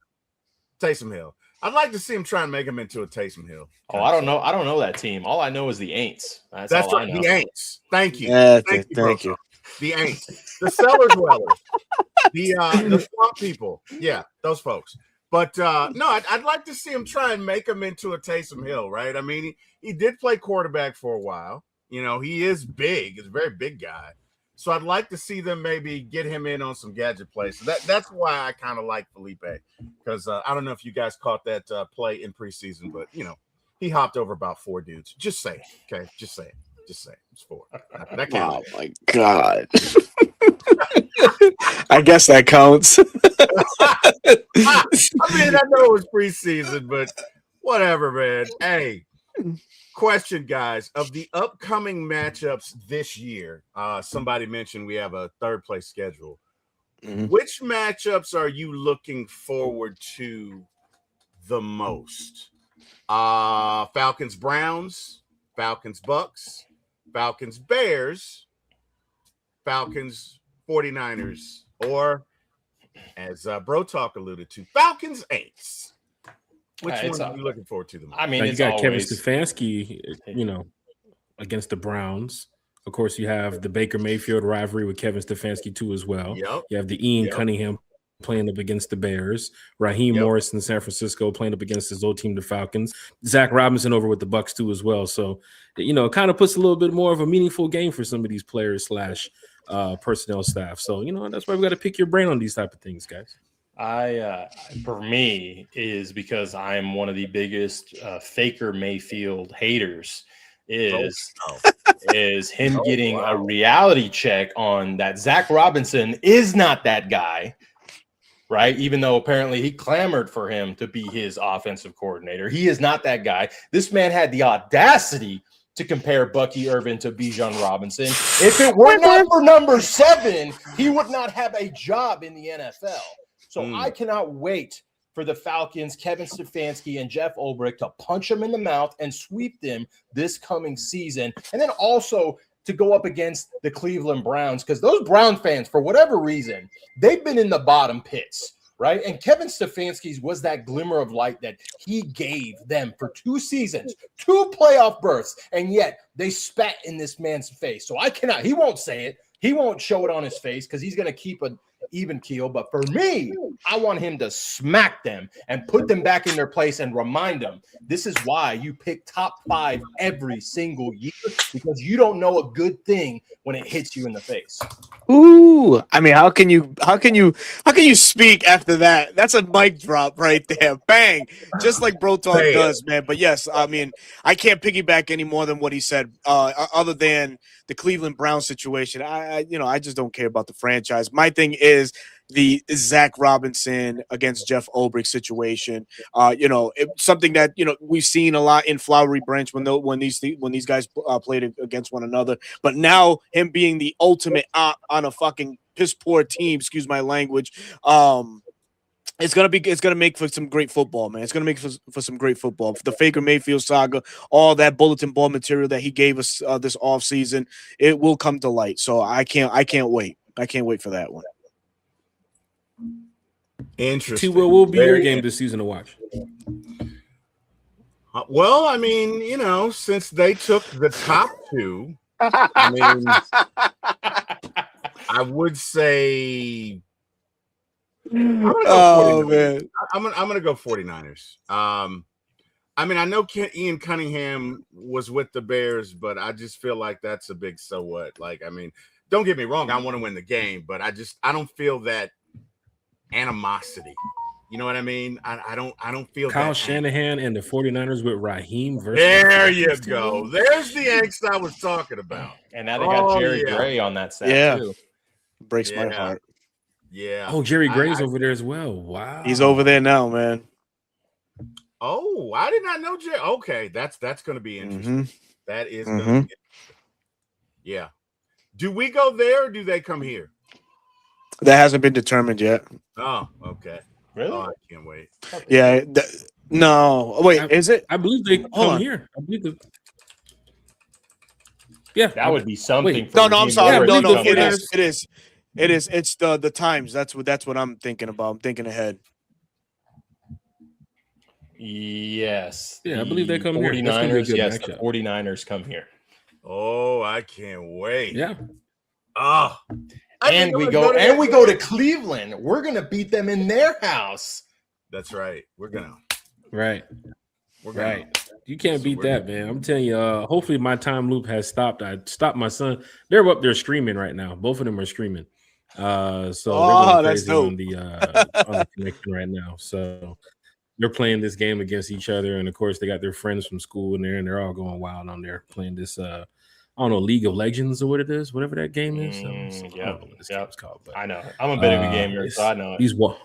Taysom Hill. I'd like to see him try and make him into a Taysom Hill. Oh, I don't know. I don't know that team. All I know is the Aints. That's That's all right. I know. The Aints. Thank you. yeah, Thank thank you. you. The Aints. The Cellar Dwellers. The swamp people. Yeah, those folks. But no, I'd like to see him try and make him into a Taysom Hill, right? I mean, he did play quarterback for a while. You know, he is big. He's a very big guy. So I'd like to see them maybe get him in on some gadget plays. So that's why I kind of like Felipe, because I don't know if you guys caught that play in preseason, but you know, he hopped over about 4 dudes. Just say it, okay? Just say it. Just say it. It's 4. That counts. Oh my god. I guess that counts. I mean, I know it was preseason, but whatever, man. Hey, question, guys, of the upcoming matchups this year, somebody mentioned we have a third place schedule. Mhm. Which matchups are you looking forward to the most? Falcons Browns, Falcons Bucks, Falcons Bears, Falcons 49ers, or as Bro Talk alluded to, Falcons Aints. Which one are you looking forward to the most? I mean, Now, you it's got Kevin always Stefanski, you know, against the Browns. Of course, you have the Baker Mayfield rivalry with Kevin Stefanski too as well. Yep. You have the Ian Yep. Cunningham playing up against the Bears, Raheem Yep. Morris in San Francisco playing up against his old team, the Falcons, Zach Robinson over with the Bucks too as well. So, you know, it kind of puts a little bit more of a meaningful game for some of these players / personnel staff. So, you know, that's why we got to pick your brain on these type of things, guys. For me is because I'm one of the biggest Faker Mayfield haters is him getting a reality check on that Zach Robinson is not that guy, right? Even though apparently he clamored for him to be his offensive coordinator. He is not that guy. This man had the audacity to compare Bucky Irvin to Bijan Robinson. If it were not for number 7, he would not have a job in the NFL. So I cannot wait for the Falcons, Kevin Stefanski and Jeff Ulbrich to punch him in the mouth and sweep them this coming season. And then also to go up against the Cleveland Browns, because those Brown fans, for whatever reason, they've been in the bottom pits, right? And Kevin Stefanski's was that glimmer of light that he gave them for 2 seasons, 2 playoff berths, and yet they spat in this man's face. So I cannot, he won't say it. He won't show it on his face because he's going to keep an even keel. But for me, I want him to smack them and put them back in their place and remind them, this is why you pick top 5 every single year, because you don't know a good thing when it hits you in the face. Ooh, I mean, how can you speak after that? That's a mic drop right there. Bang. Just like Bro Talk does, man. But yes, I mean, I can't piggyback any more than what he said, other than the Cleveland Browns situation. I just don't care about the franchise. My thing is the Zach Robinson against Jeff Ulbrich situation. Something that we've seen a lot in Flowery Branch when these guys played against one another. But now him being the ultimate op on a fucking piss poor team, excuse my language. It's gonna make for some great football, man. It's gonna make for some great football. The Faker Mayfield saga, all that bulletin board material that he gave us this offseason, it will come to light. So I can't wait. I can't wait for that one. Interesting. What will be your game this season to watch? Well, I mean, since they took the top 2, I mean, I would say I'm gonna go 49ers. Man. I'm gonna go 49ers. I mean, I know Ian Cunningham was with the Bears, but I just feel like that's a big so what. Like, I mean, don't get me wrong, I want to win the game, but I don't feel that animosity. You know what I mean? I don't feel Kyle that Shanahan and the 49ers with Raheem versus There you go. There's the angst I was talking about. And now they got Jerry Gray on that staff too. Breaks my heart. Yeah. Oh, Jerry Gray's over there as well. Wow. He's over there now, man. Oh, I did not know Jerry. Okay, that's going to be interesting. That is going to be interesting. Yeah. Do we go there or do they come here? That hasn't been determined yet. Oh, okay. Really? Oh, I can't wait. Yeah. No. Wait, is it? I believe they Hold come on. here. I believe Yeah. That would be something. Wait. for No, I'm Raheem sorry. Yeah, I Morris believe to the come Fortiners- back. It is. It's the times. That's what I'm thinking about. I'm thinking ahead. Yes. Yeah, I believe they come here. 49ers, That's gonna be a good yes, matchup. the 49ers come here. Oh, I can't wait. Yeah. Oh. And we go to Cleveland. We're gonna beat them in their house. That's right. We're gonna. Right. We're gonna. Right. You can't So beat we're- that, man. I'm telling you, hopefully my time loop has stopped. I stopped my son. They're up there screaming right now. Both of them are screaming. So they're going that's crazy on the connection right now. So they're playing this game against each other. And of course, they got their friends from school in there, and they're all going wild on there playing this I don't know, League of Legends or what it is, whatever that game is. I don't know what this game is called, but I know. I'm a bit of a gamer, so I know it. He's what?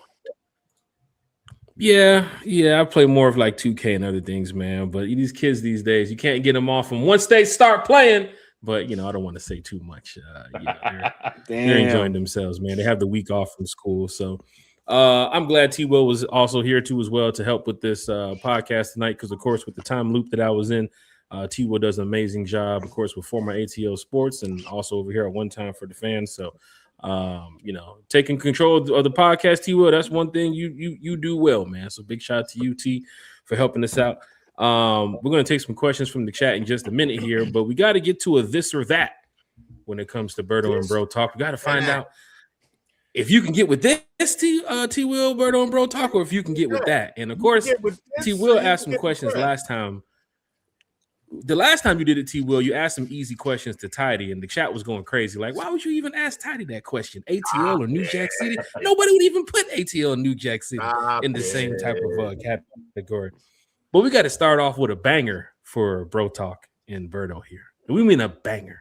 Yeah. I play more of like 2K and other things, man. But these kids these days, you can't get them off them once they start playing. But I don't want to say too much. They're enjoying themselves, man. They have the week off from school, so I'm glad T. Will was also here too as well to help with this podcast tonight. Because of course, with the time loop that I was in, T. Will does an amazing job, of course, with former ATL Sports and also over here at One Time for the Fans. So, taking control of the podcast, T. Will, that's one thing you do well, man. So big shout out to you, T, for helping us out. We're going to take some questions from the chat in just a minute here, but we got to get to a this or that when it comes to Berto and Bro Talk. We got to find out if you can get with this T. Will, Berto and Bro Talk, or if you can get with that. And of course, T. Will asked some questions last time. The last time you did it, T. Will, you asked some easy questions to Tidy, and the chat was going crazy. Like, why would you even ask Tidy that question? ATL or New Jack City? Nobody would even put ATL and New Jack City in the same type of category. But we got to start off with a banger for Bro Talk and Berto here. And we mean a banger.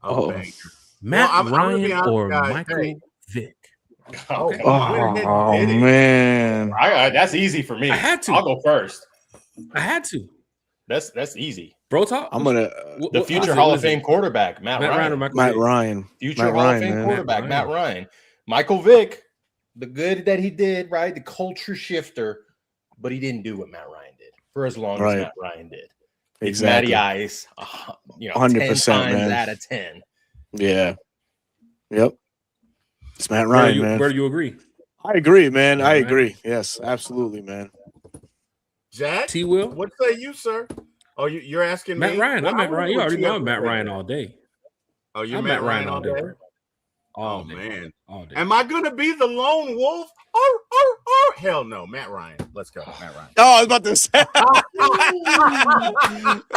Banger. Matt Well, Ryan or guys. Michael Vick? Okay. Oh, man. That's easy for me. I had to. I'll go first. I had to. That's easy. Bro Talk? I'm gonna The future Hall of Fame quarterback, Matt Ryan. or Michael Matt Vick? Ryan. Future Matt Hall Ryan, of Fame man. quarterback, Matt Matt Ryan. Michael Vick, the good that he did, right? The culture shifter, but he didn't do what Matt Ryan did for as long as Matt Ryan did. It's Exactly. Matty Ice, 100%, 10 times man. out of 10. Yeah. Yep. It's Matt Ryan, man. Where do you agree? I agree, man. I Ryan? agree. Yes, absolutely, man. Jack, T. Will? what say you, sir? Oh, you're asking Matt me? Ryan. Well, I'm Matt I Ryan. You wonder already what know I'm Matt have to Ryan say. all day. Oh, you're I'm Matt Ryan all day? bro. All day. Man. All day. Am I going to be the lone wolf? Hell no. Matt Ryan. Let's go. Matt Ryan. Oh, I was about to say.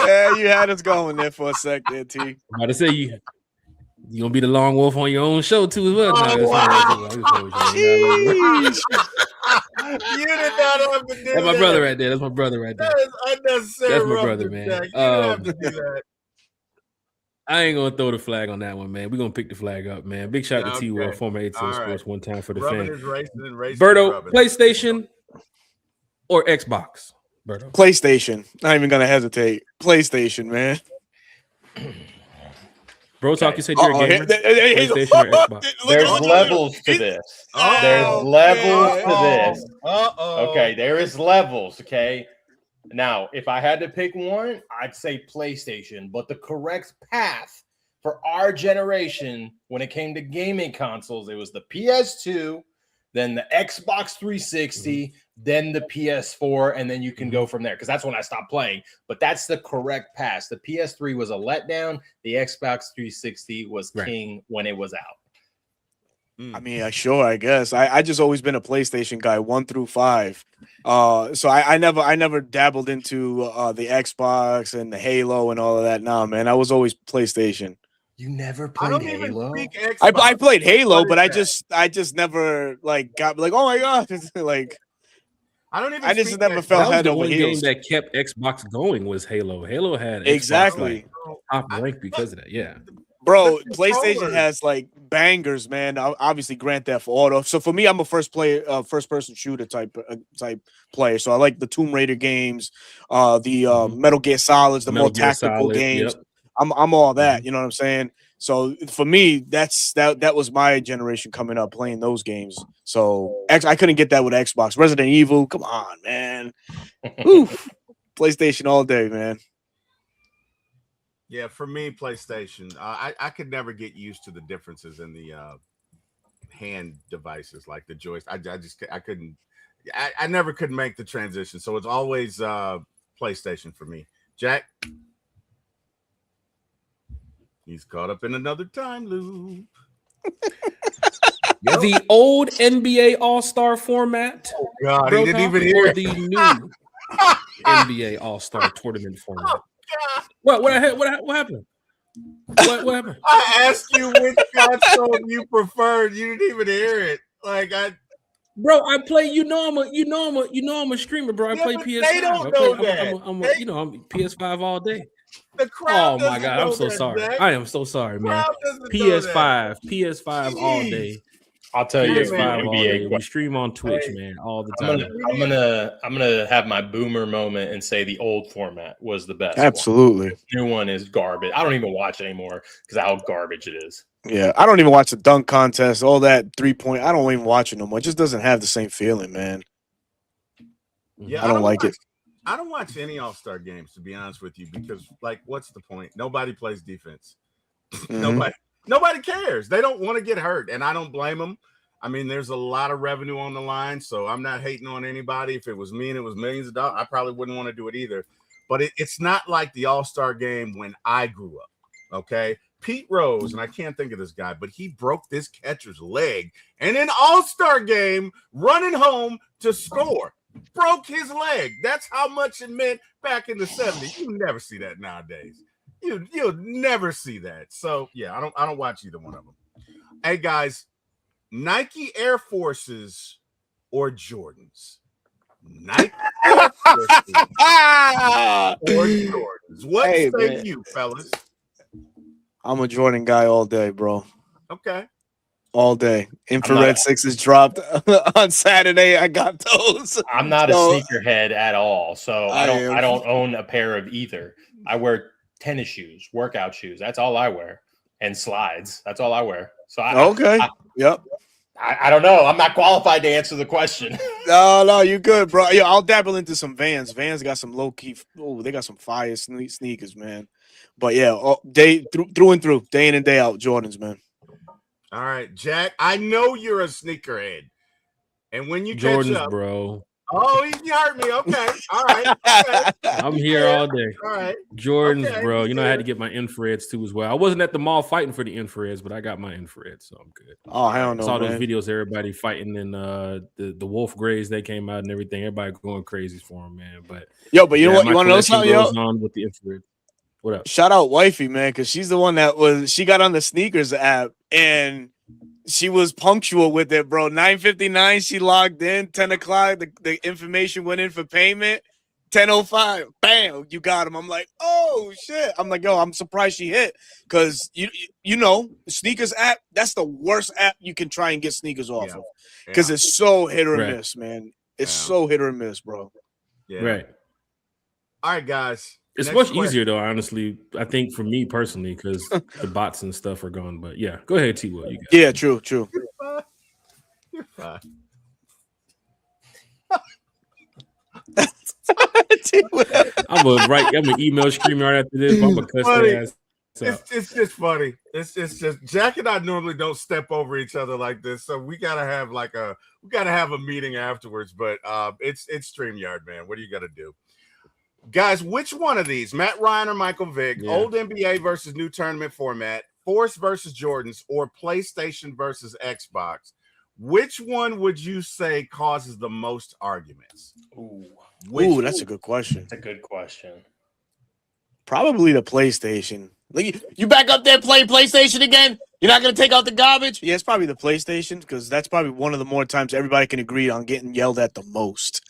Yeah, you had us going there for a sec there, T. I'm about to say you gonna be the long wolf on your own show too as well. You did not have to do That's my brother right there. That's my brother right there. That is unnecessary. That's my roughness, brother, man. Jack. You didn't have to do that. I ain't gonna throw the flag on that one, man. We're gonna pick the flag up, man. Big shout out to T. Will, former ATL All Sports, right. One Time for the Rubbing Fan. is racing and racing. Berto, rubbing. PlayStation or Xbox? Berto. PlayStation. Not even gonna hesitate. PlayStation, man. Bro Talk, you said you're a gamer. PlayStation or Xbox? There's levels to this. There's levels to this. Uh-oh. Okay, there is levels, okay? Now, if I had to pick one, I'd say PlayStation, but the correct path for our generation when it came to gaming consoles, it was the PS2, then the Xbox 360, then the PS4, and then you can go from there because that's when I stopped playing. But that's the correct path. The PS3 was a letdown. The Xbox 360 was king when it was out. I mean, sure, I guess. I just always been a PlayStation guy, 1 through 5. So I never dabbled into the Xbox and the Halo and all of that. Nah, man, I was always PlayStation. You never I played don't even Halo? speak Xbox. I played Halo, What but is I just never got like, oh my god, like I don't even. I just speak never Xbox. felt That was head the over one game heels. that kept Xbox going was Halo. Halo had Xbox, Exactly. like, top rank because of that. Yeah. Bro, The PlayStation controllers. has like bangers, man. Obviously, Grand Theft Auto. So for me, I'm a first person shooter type player. So I like the Tomb Raider games, the Metal Gear Solids, the more Metal Gear tactical Solid. games. Yep. I'm all that. Mhm. You know what I'm saying? So for me, that was my generation coming up playing those games. So I couldn't get that with Xbox. Resident Evil, come on, man. Oof. PlayStation all day, man. Yeah, for me, PlayStation. I could never get used to the differences in the hand devices, like the joystick. I couldn't. I never could make the transition. So it's always PlayStation for me. Jack, he's caught up in another time loop. Yep. The old NBA All-Star format, God, Bro he didn't Talk, even or hear. the new NBA All-Star tournament format. God. What happened? What happened? I asked you which console you preferred. You didn't even hear it. Like Bro, I play. I'm a streamer, bro. I Yeah, play but PS5. they don't I play. know that. I'm PS5 all day. The crowd Oh my doesn't god, know I'm so that, sorry. Zach. I am so sorry, The man. crowd doesn't know that. PS5 all Jeez. day. I'll tell you, PS5 all day. NBA We question. stream on Twitch, Hey, man, all the I'm time. gonna have my boomer moment and say the old format was the best. One. Absolutely. This new one is garbage. I don't even watch it anymore because of how garbage it is. Yeah, I don't even watch the dunk contest, all that 3-point. I don't even watch it no more. It just doesn't have the same feeling, man. Yeah, I don't like it. I don't watch any All-Star games, to be honest with you, because like, what's the point? Nobody plays defense. Nobody cares. They don't want to get hurt, and I don't blame them. I mean, there's a lot of revenue on the line, so I'm not hating on anybody. If it was me and it was millions of dollars, I probably wouldn't want to do it either. But it's not like the All-Star game when I grew up. Okay, Pete Rose, and I can't think of this guy, but he broke this catcher's leg in an All-Star game running home to score. Broke his leg. That's how much it meant back in the 70s. You never see that nowadays. You'll never see that. So yeah, I don't watch either one of them. Hey guys, Nike Air Forces or Jordans? Nike Air Forces or Jordans? What Hey, say man. you, fellas? I'm a Jordan guy all day, bro. Okay. All day. Infrared sixes dropped on Saturday. I got those. I'm not a sneakerhead at all, so I don't own a pair of either. I wear tennis shoes, workout shoes. That's all I wear, and slides. That's all I wear. So Yep. I don't know. I'm not qualified to answer the question. No, you good, bro. Yeah, I'll dabble into some Vans. Vans got some low key. Oh, they got some fire sneakers, man. But yeah, day through and through, day in and day out, Jordans, man. All right, Jack. I know you're a sneakerhead, and when you Jordans, catch up, bro. oh, you heard me. Okay, all right. Okay. I'm here all day. All right, Jordans, bro. You know, I had to get my infrareds too as well. I wasn't at the mall fighting for the infrareds, but I got my infrareds, so I'm good. Oh, hell no, I saw man. those videos, everybody fighting in the Wolf Grays. They came out and everything. Everybody going crazy for them, man. But you know what? You want to know something, yo? On with the infrared. What up? Shout out wifey, man, because she's the one she got on the sneakers app and she was punctual with it, bro. 9:59, she logged in. 10 o'clock, the information went in for payment. 10:05, bam, you got him. I'm like, oh shit. I'm like, yo, I'm surprised she hit because you know, sneakers app. That's the worst app you can try and get sneakers off of because it's so hit or miss, man. It's so hit or miss, bro. Yeah. Right. All right, guys. It's much easier though, honestly. I think for me personally, because the bots and stuff are gone. But yeah, go ahead, T. Will. Yeah, true. You're fine. I'm gonna email Screaming right after this. I'm gonna cuss their ass. It's just funny. It's just Jack and I normally don't step over each other like this, so we gotta have a meeting afterwards. But it's StreamYard, man. What do you gotta do? Guys, which one of these, Matt Ryan or Michael Vick, old NBA versus new tournament format, Force versus Jordans, or PlayStation versus Xbox, which one would you say causes the most arguments? Ooh, that's a good question. That's a good question. Probably the PlayStation. Like, you back up there playing PlayStation again? You're not going to take out the garbage? Yeah, it's probably the PlayStation, because that's probably one of the more times everybody can agree on getting yelled at the most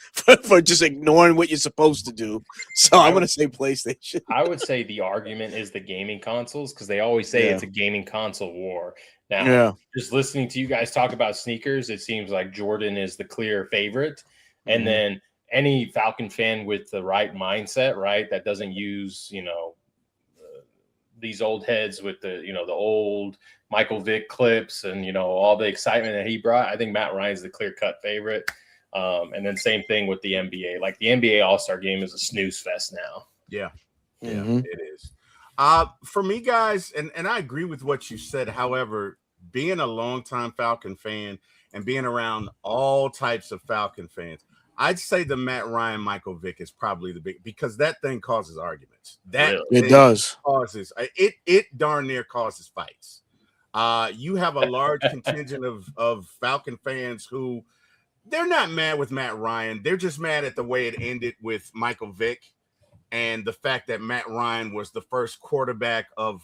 for just ignoring what you're supposed to do. So I'm going to say PlayStation. I would say the argument is the gaming consoles, because they always say it's a gaming console war. Now, just listening to you guys talk about sneakers, it seems like Jordan is the clear favorite. And then any Falcon fan with the right mindset, right, that doesn't use, these old heads with the, the old Michael Vick clips and, all the excitement that he brought, I think Matt Ryan's the clear-cut favorite. And then same thing with the NBA. Like, the NBA All-Star Game is a snooze fest now. Yeah, it is. For me, guys, and I agree with what you said. However, being a longtime Falcon fan and being around all types of Falcon fans, I'd say the Matt Ryan, Michael Vick is probably the big, because that thing causes arguments. It does. Causes it darn near causes fights. You have a large contingent of Falcon fans who they're not mad with Matt Ryan. They're just mad at the way it ended with Michael Vick and the fact that Matt Ryan was the first quarterback of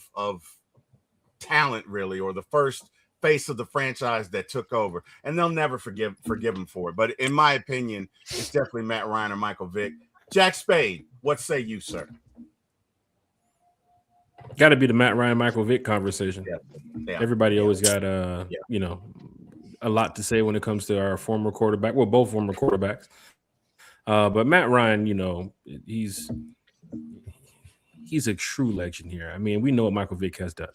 talent, really, or the first face of the franchise that took over, and they'll never forgive him for it. But in my opinion, it's definitely Matt Ryan or Michael Vick. Jack Spade, what say you, sir? Got to be the Matt Ryan, Michael Vick conversation. Yeah. Everybody always got a lot to say when it comes to our former quarterback. Well, both former quarterbacks. But Matt Ryan, he's a true legend here. I mean, we know what Michael Vick has done.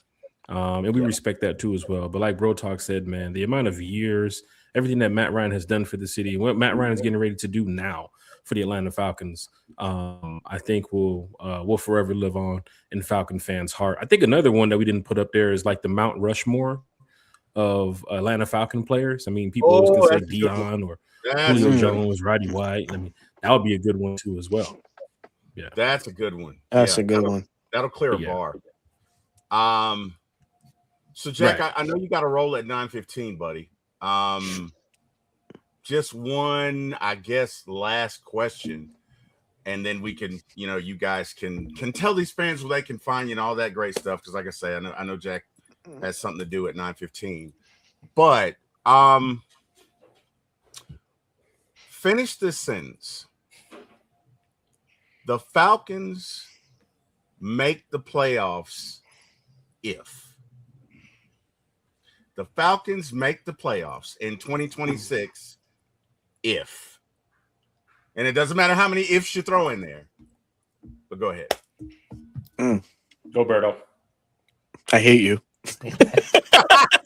And we respect that too as well. But like Bro Talk said, man, the amount of years, everything that Matt Ryan has done for the city, what Matt Ryan is getting ready to do now for the Atlanta Falcons, I think will forever live on in Falcon fans' heart. I think another one that we didn't put up there is like the Mount Rushmore of Atlanta Falcon players. I mean, people always can say Dion or Julio Jones, Roddy White. I mean, that would be a good one too as well. Yeah, that's a good one. That's a good one. That'll clear a bar. So Jack, Right. I know you got to roll at 9:15, buddy. Just one, I guess, last question, and then we can, you guys can tell these fans where they can find you and all that great stuff. Because, like I say, I know Jack has something to do at 9:15. But finish this sentence. The Falcons make the playoffs if. The Falcons make the playoffs in 2026 if. And it doesn't matter how many ifs you throw in there. But go ahead. Go, Berto. I hate you. You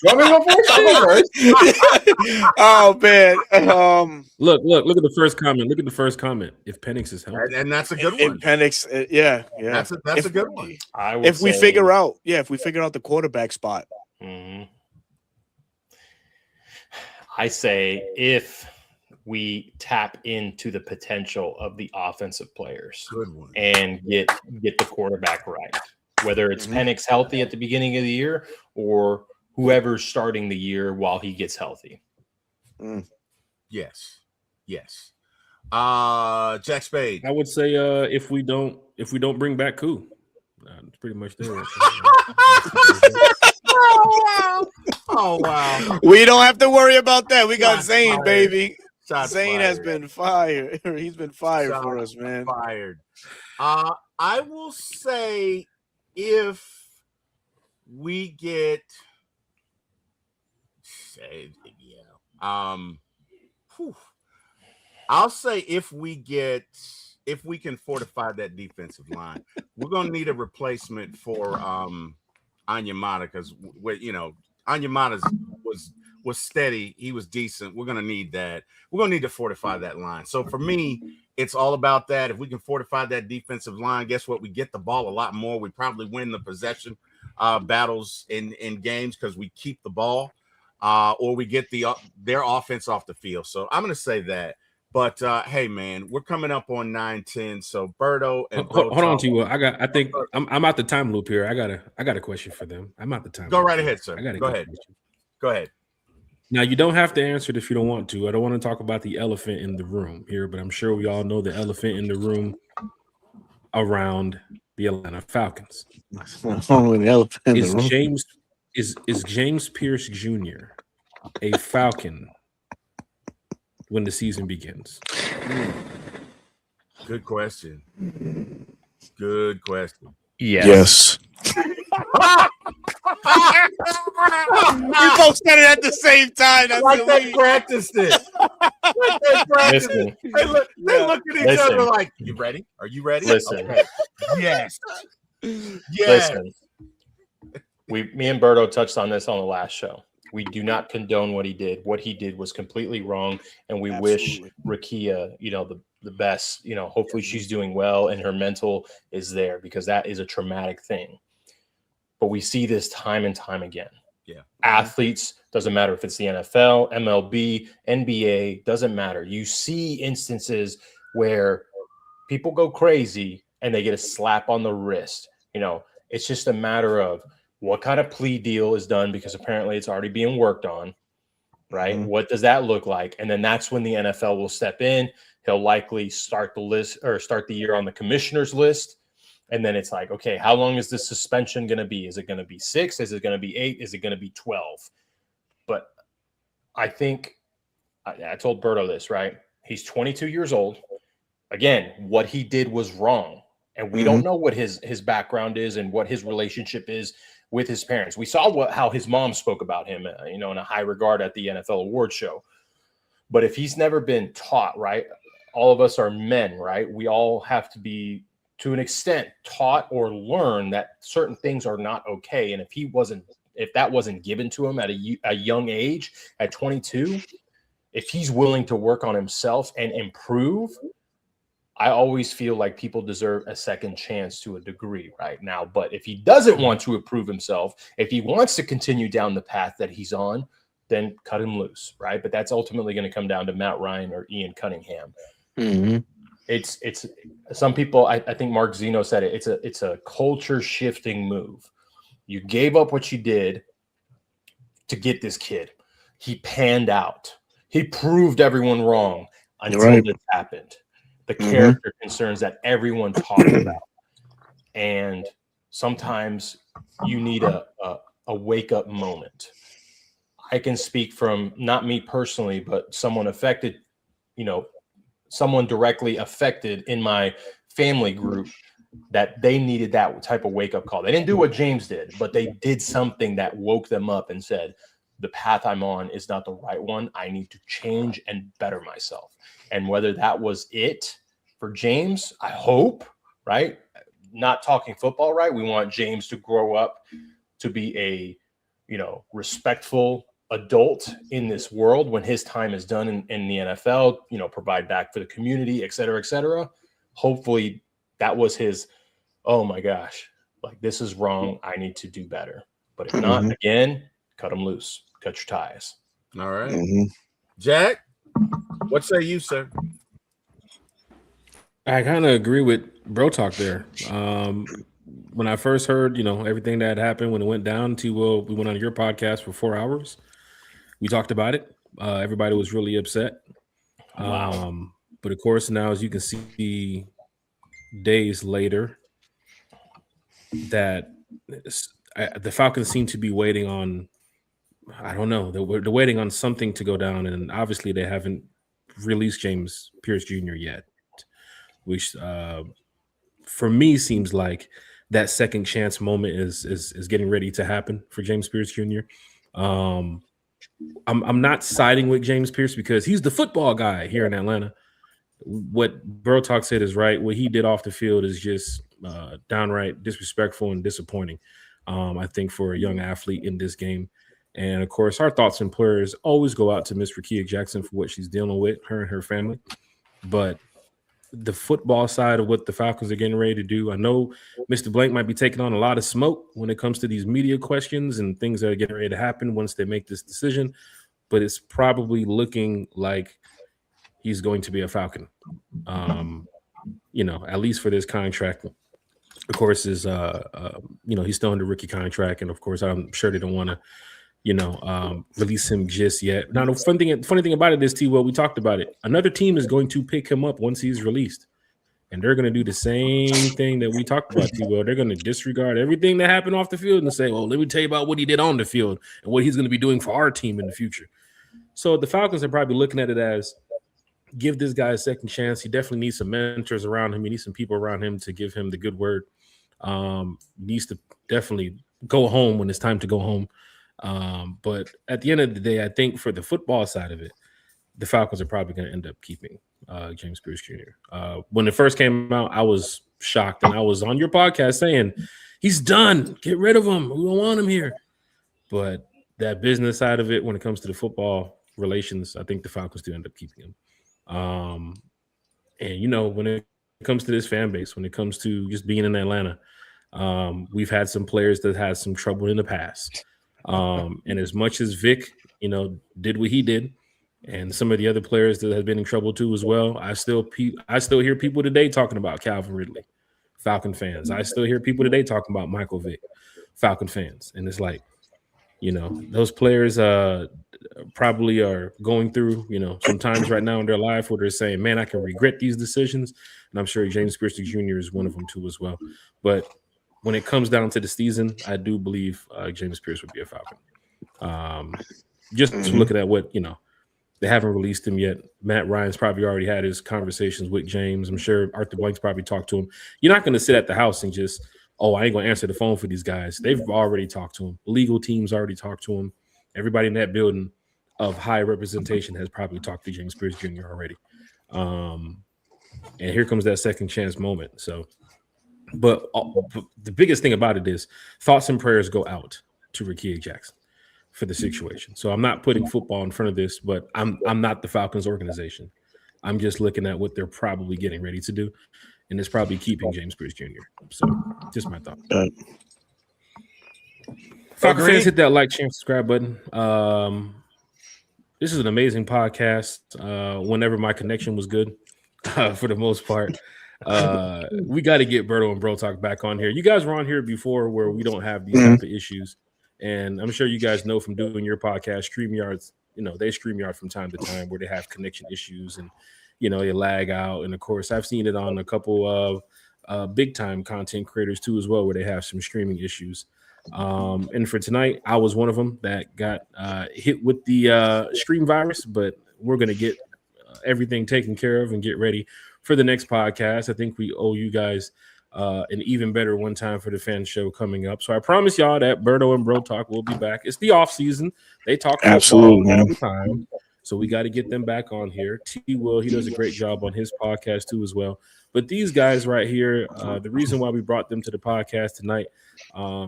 want me to go first? I'll go first. Oh, man. Look at the first comment. Look at the first comment. If Penix is healthy. And that's a good in one. Penix, yeah. That's a good one. If we figure out the quarterback spot. I say if we tap into the potential of the offensive players and get the quarterback right, whether it's Penix healthy at the beginning of the year or whoever's starting the year while he gets healthy. Yes. Jack Spade. I would say if we don't bring back Koo. It's pretty much there. Oh wow. We don't have to worry about that. We got Zane, baby. Shots Zane fired. has been fired. He's been fired for us, man. Fired. I will say if we get I'll say if we can fortify that defensive line, we're gonna need a replacement for Anyamata, because Anyamata was steady. He was decent. We're gonna need that. We're gonna need to fortify that line. So for me, it's all about that. If we can fortify that defensive line, guess what? We get the ball a lot more. We probably win the possession battles in games because we keep the ball, or we get their offense off the field. So I'm gonna say that. But hey, man, we're coming up on 9:10. So Berto and hold on to you. I think I'm out the time loop here. I got a question for them. I'm out the time. Go loop. right ahead, sir. Go ahead. Go ahead. Now you don't have to answer it if you don't want to. I don't want to talk about the elephant in the room here, but I'm sure we all know the elephant in the room around the Atlanta Falcons. Only the elephant in the Is room. James Pierce Jr. a Falcon when the season begins? Good question. Good question. Yes. We both said it at the same time. That's Like they elite. practiced it. Like they practiced Listen. it. They look at each Listen. other like, "You ready? Are you ready?" Listen. Okay. Yes. Yes. Listen, me and Berto touched on this on the last show. We do not condone what he did. What he did was completely wrong, and we wish Rakia, the best. Hopefully she's doing well and her mental is there, because that is a traumatic thing. But we see this time and time again. Yeah. Athletes, doesn't matter if it's the NFL, MLB, NBA, doesn't matter. You see instances where people go crazy and they get a slap on the wrist. It's just a matter of what kind of plea deal is done, because apparently it's already being worked on, right? Mhm. What does that look like? And then that's when the NFL will step in. He'll likely start the list or start the year on the commissioner's list. And then it's like, okay, how long is this suspension going to be? Is it going to be 6? Is it going to be 8? Is it going to be 12? But I think I told Berto this, right? He's 22 years old. Again, what he did was wrong. And we don't know what his background is and what his relationship is with his parents. We saw how his mom spoke about him, in a high regard at the NFL award show. But if he's never been taught, right? All of us are men, right? We all have to be, to an extent, taught or learn that certain things are not okay. And if that wasn't given to him at a young age, at 22, if he's willing to work on himself and improve, I always feel like people deserve a second chance to a degree right now. But if he doesn't want to improve himself, if he wants to continue down the path that he's on, then cut him loose, right? But that's ultimately going to come down to Matt Ryan or Ian Cunningham. Mm-hmm. It's some people, I think Mark Zeno said it, it's a culture shifting move. You gave up what you did to get this kid. He panned out. He proved everyone wrong until this happened. The character concerns that everyone talks about. And sometimes you need a wake up moment. I can speak from not me personally, but someone affected, someone directly affected in my family group, that they needed that type of wake up call. They didn't do what James did, but they did something that woke them up and said, the path I'm on is not the right one. I need to change and better myself. And whether that was it for James, I hope, right? Not talking football, right? We want James to grow up to be a, respectful adult in this world when his time is done in the NFL, provide back for the community, et cetera, et cetera. Hopefully that was his, oh my gosh, like this is wrong. I need to do better. But if not, again, cut him loose, cut your ties. All right. Jack, what say you, sir? I kind of agree with Bro Talk there. When I first heard, everything that happened when it went down, T-Will, we went on your podcast for 4 hours. We talked about it. Everybody was really upset. Wow. But of course, now as you can see, days later, that the Falcons seem to be waiting on, I don't know, they're waiting on something to go down, and obviously they haven't released James Pierce Jr. yet, which for me seems like that second chance moment is getting ready to happen for James Pierce Jr. I'm not siding with James Pierce because he's the football guy here in Atlanta. What Bro Talk said is right. What he did off the field is just downright disrespectful and disappointing, I think, for a young athlete in this game. And, of course, our thoughts and prayers always go out to Miss Rakia Jackson for what she's dealing with, her and her family. But the football side of what the Falcons are getting ready to do, I know Mr. Blank might be taking on a lot of smoke when it comes to these media questions and things that are getting ready to happen once they make this decision. But it's probably looking like he's going to be a Falcon, at least for this contract. Of course, he's still under rookie contract. And, of course, I'm sure they don't want to, release him just yet. Now, the funny thing about it is, T-Will, we talked about it. Another team is going to pick him up once he's released. And they're going to do the same thing that we talked about, T-Will. They're going to disregard everything that happened off the field and say, well, let me tell you about what he did on the field and what he's going to be doing for our team in the future. So the Falcons are probably looking at it as, give this guy a second chance. He definitely needs some mentors around him. He needs some people around him to give him the good word. Needs to definitely go home when it's time to go home. But at the end of the day, I think for the football side of it, the Falcons are probably going to end up keeping James Pierce Jr. When it first came out, I was shocked, and I was on your podcast saying, he's done. Get rid of him. We don't want him here. But that business side of it, when it comes to the football relations, I think the Falcons do end up keeping him. And, you know, when it comes to this fan base, when it comes to just being in Atlanta, we've had some players that had some trouble in the past. And as much as Vic, you know, did what he did, and some of the other players that have been in trouble too as well, I still hear people today talking about Calvin Ridley, Falcon fans. I still hear people today talking about Michael Vick, Falcon fans. And it's like, you know, those players probably are going through, you know, sometimes right now in their life where they're saying, man, I can regret these decisions. And I'm sure James Pierce Jr. is one of them too as well. But when it comes down to the season, I do believe James Pierce would be a Falcon. Just looking at what, you know, they haven't released him yet. Matt Ryan's probably already had his conversations with James. I'm sure Arthur Blank's probably talked to him. You're not going to sit at the house and just, oh, I ain't going to answer the phone for these guys. They've already talked to him. Legal teams already talked to him. Everybody in that building of high representation has probably talked to James Pierce Jr. already. And here comes that second chance moment. So, but the biggest thing about it is thoughts and prayers go out to Rickea Jackson for the situation. So I'm not putting football in front of this, but I'm not the Falcons organization. I'm just looking at what they're probably getting ready to do, and it's probably keeping James Pierce Jr. So just my thought. Falcons fans, hit that like, share, subscribe button. This is an amazing podcast. Whenever my connection was good, for the most part. We got to get Berto and Bro Talk back on here. You guys were on here before where we don't have these type of issues. And I'm sure you guys know from doing your podcast, StreamYards, you know, they StreamYard from time to time where they have connection issues and, you know, they lag out. And of course, I've seen it on a couple of big time content creators too, as well, where they have some streaming issues. And for tonight, I was one of them that got hit with the stream virus, but we're going to get everything taken care of and get ready for the next podcast. I think we owe you guys an even better one time for the fan show coming up. So I promise y'all that Berto and Bro Talk will be back. It's the off season. They talk absolutely all the time. So we got to get them back on here. T Will, he does a great job on his podcast too as well. But these guys right here, the reason why we brought them to the podcast tonight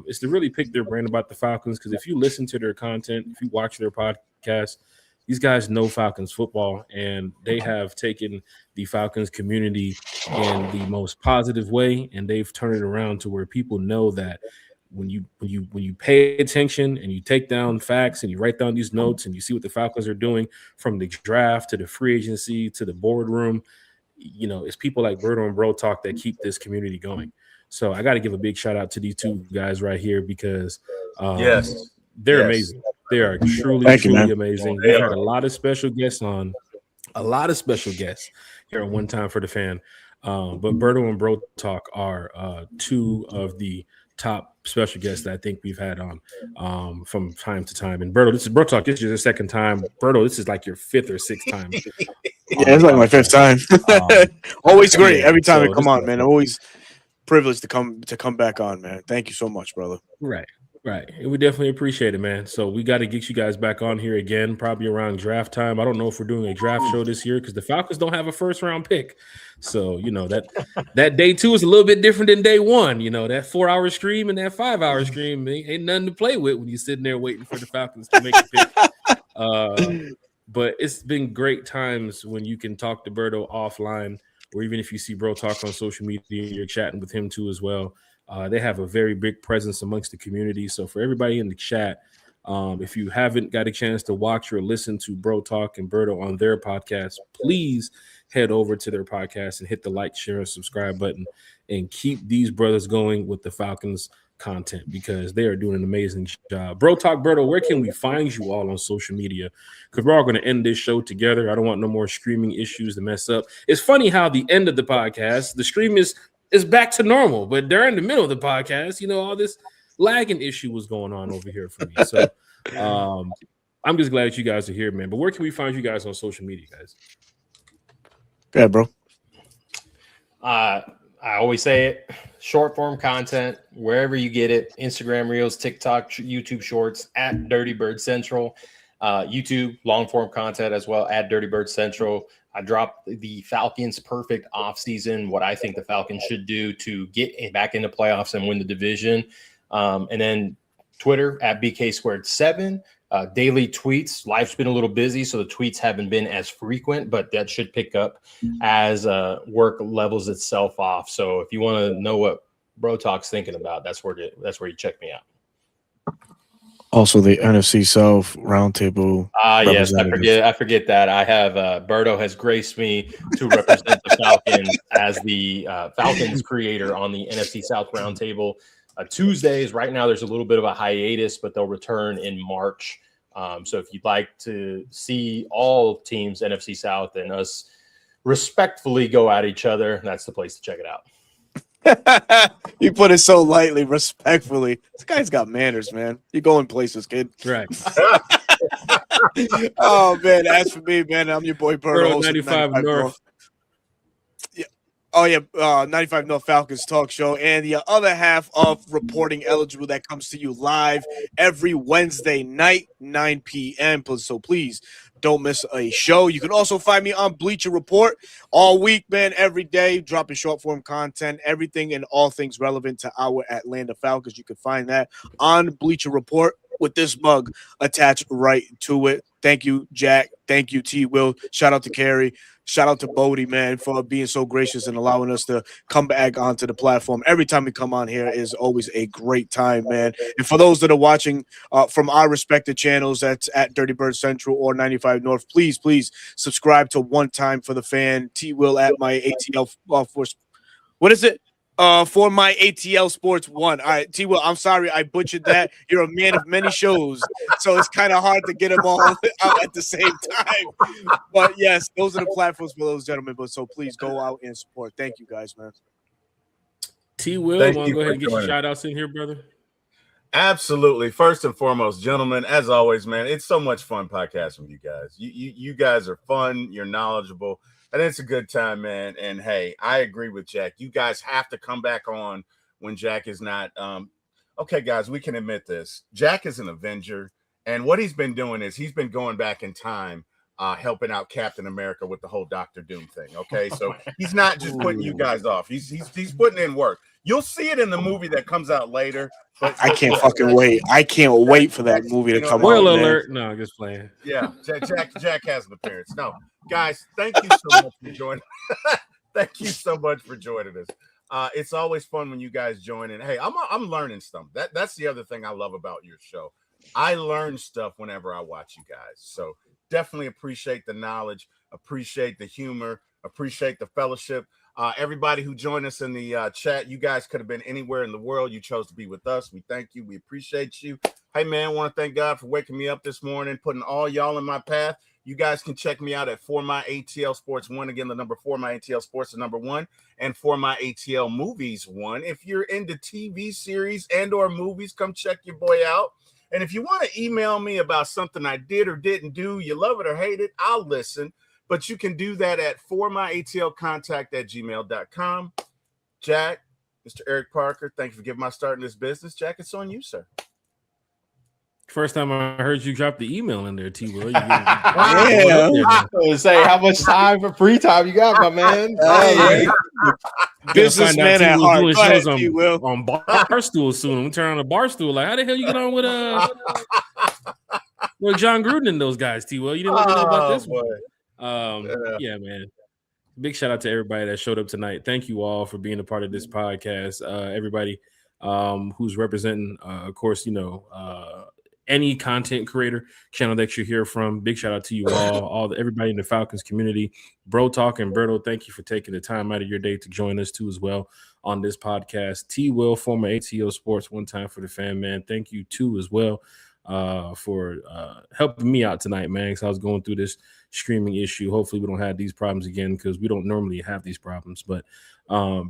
is to really pick their brain about the Falcons. Because if you listen to their content, if you watch their podcast, these guys know Falcons football, and they have taken the Falcons community in the most positive way, and they've turned it around to where people know that when you pay attention and you take down facts and you write down these notes and you see what the Falcons are doing from the draft to the free agency to the boardroom, you know, it's people like Berto and Bro Talk that keep this community going. So I got to give a big shout out to these two guys right here because they're amazing. They are truly amazing. We've had a lot of special guests on, here on One Time for the Fan. But Berto and Bro Talk are two of the top special guests that I think we've had on from time to time. And Berto, this is Bro Talk. This is your second time. Berto, this is like your fifth or sixth time. It's like my fifth time. Always great. Every time I come on, man. Always privileged to come back on, man. Thank you so much, brother. Right. And we definitely appreciate it, man. So we got to get you guys back on here again, probably around draft time. I don't know if we're doing a draft show this year because the Falcons don't have a first round pick. So, you know, that day 2 is a little bit different than day 1. You know, that 4-hour stream and that 5-hour stream ain't nothing to play with when you're sitting there waiting for the Falcons to make a pick. But it's been great times when you can talk to Berto offline, or even if you see Bro Talk on social media, you're chatting with him too as well. They have a very big presence amongst the community. So for everybody in the chat, if you haven't got a chance to watch or listen to Bro Talk and Berto on their podcast, please head over to their podcast and hit the like, share, and subscribe button and keep these brothers going with the Falcons content because they are doing an amazing job. Bro Talk Berto, where can we find you all on social media? Because we're all going to end this show together. I don't want no more streaming issues to mess up. It's funny how the end of the podcast, the stream is back to normal, but during the middle of the podcast, all this lagging issue was going on over here for me. So I'm just glad that you guys are here, man. But where can we find you guys on social media, guys? Yeah, bro. I always say it, short form content, wherever you get it, Instagram Reels, TikTok, YouTube Shorts, at Dirty Bird Central, YouTube, long form content as well, at Dirty Bird Central. I dropped the Falcons' perfect offseason, what I think the Falcons should do to get back into playoffs and win the division. And then Twitter, at BK2 daily tweets. Life's been a little busy, so the tweets haven't been as frequent, but that should pick up as work levels itself off. So if you want to know what Bro Talk's thinking about, that's where you check me out. Also, the NFC South Roundtable. Yes, I forget that. I have Berto has graced me to represent the Falcons as the Falcons creator on the NFC South Roundtable. Tuesdays. Right now, there's a little bit of a hiatus, but they'll return in March. So if you'd like to see all teams NFC South and us respectfully go at each other, that's the place to check it out. You put it so lightly, respectfully. This guy's got manners, man. You're going places, kid. Right. Oh, man. As for me, man, I'm your boy Berto. 95 North. Oh, yeah, 95 North Falcons talk show, and the other half of Reporting Eligible that comes to you live every Wednesday night, 9 p.m. So please don't miss a show. You can also find me on Bleacher Report all week, man, every day, dropping short form content, everything and all things relevant to our Atlanta Falcons. You can find that on Bleacher Report with this mug attached right to it. Thank you, Jack. Thank you, T. Will. Shout out to Carrie. Shout out to Bodie, man, for being so gracious and allowing us to come back onto the platform. Every time we come on here is always a great time, man. And for those that are watching from our respective channels, that's at Dirty Bird Central or 95 North, please subscribe to One Time for the Fan. T. Will at my ATL Force. What is it? For my ATL Sports 1. All right, T. Will, I'm sorry I butchered that. You're a man of many shows, so it's kind of hard to get them all out at the same time. But yes, those are the platforms for those gentlemen. But so please go out and support. Thank you, guys, man. T. Will, want to go ahead and get your shout outs in here, brother? Absolutely. First and foremost, gentlemen, as always, man, it's so much fun podcasting with you guys. You guys are fun. You're knowledgeable. And it's a good time, man. And hey, I agree with Jack. You guys have to come back on when Jack is not. Okay, guys, we can admit this. Jack is an Avenger. And what he's been doing is he's been going back in time, helping out Captain America with the whole Dr. Doom thing. Okay, so he's not just putting you guys off. He's putting in work. You'll see it in the movie that comes out later. But I can't fucking wait. I can't wait for that movie to come out. Spoiler alert. No, I'm just playing. Yeah, Jack has an appearance. No, guys, thank you so much for joining. Thank you so much for joining us. It's always fun when you guys join. And hey, I'm learning stuff. That's the other thing I love about your show. I learn stuff whenever I watch you guys. So definitely appreciate the knowledge, appreciate the humor, appreciate the fellowship. Everybody who joined us in the chat, you guys could have been anywhere in the world. You chose to be with us. We thank you. We appreciate you. Hey, man, I want to thank God for waking me up this morning, putting all y'all in my path. You guys can check me out at For My ATL Sports 1. Again, the number For My ATL Sports, the number 1. And For My ATL Movies 1. If you're into TV series and or movies, come check your boy out. And if you want to email me about something I did or didn't do, you love it or hate it, I'll listen. But you can do that at formyatlcontact@gmail.com. Jack, Mr. Eric Parker, thank you for giving my start in this business. Jack, it's on you, sir. First time I heard you drop the email in there, T. Will. Say how much time for free time you got, my man. Businessman at heart. Go ahead, T. Will. On Barstool soon. We turn on a Barstool. Like, how the hell you get on with John Gruden and those guys, T. Will? You didn't let me know about this one. Yeah, man. Big shout out to everybody that showed up tonight. Thank you all for being a part of this podcast. Everybody who's representing, of course, any content creator channel that you hear from. Big shout out to you all everybody in the Falcons community. Bro Talk and Berto, thank you for taking the time out of your day to join us too as well on this podcast. T Will, former ATO Sports, one time for the fan, man. Thank you too as well for helping me out tonight, man, because I was going through this streaming issue. Hopefully we don't have these problems again, because we don't normally have these problems. But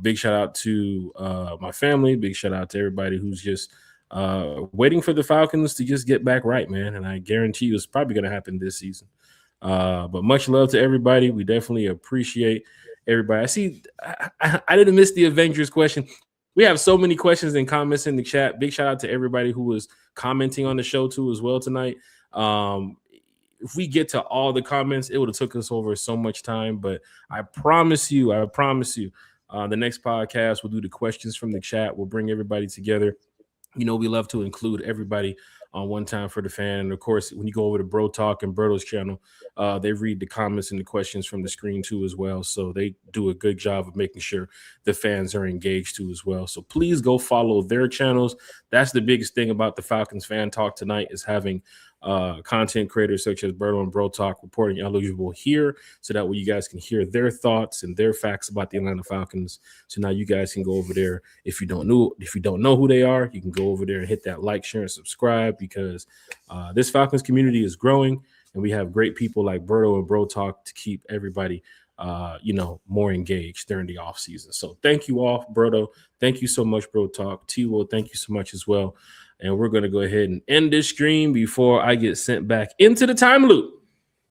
big shout out to my family. Big shout out to everybody who's just waiting for the Falcons to just get back right, man. And I guarantee you it's probably going to happen this season. But much love to everybody. We definitely appreciate everybody. I see I didn't miss the Avengers question. We have so many questions and comments in the chat. Big shout out to everybody who was commenting on the show too as well tonight. If we get to all the comments, it would have took us over so much time. But I promise you, the next podcast we'll do the questions from the chat. We'll bring everybody together. You know, we love to include everybody on One Time for the Fan. And of course, when you go over to Bro Talk and Berto's channel, they read the comments and the questions from the screen too as well. So they do a good job of making sure the fans are engaged too as well. So please go follow their channels. That's the biggest thing about the Falcons Fan Talk tonight, is having content creators such as Berto and Bro Talk reporting eligible here, so that way you guys can hear their thoughts and their facts about the Atlanta Falcons. So now you guys can go over there. If you don't know who they are, you can go over there and hit that like, share, and subscribe, because this Falcons community is growing, and we have great people like Berto and Bro Talk to keep everybody more engaged during the off season. So thank you all, Berto. Thank you so much, Bro Talk. T-Will, thank you so much as well. And we're going to go ahead and end this stream before I get sent back into the time loop.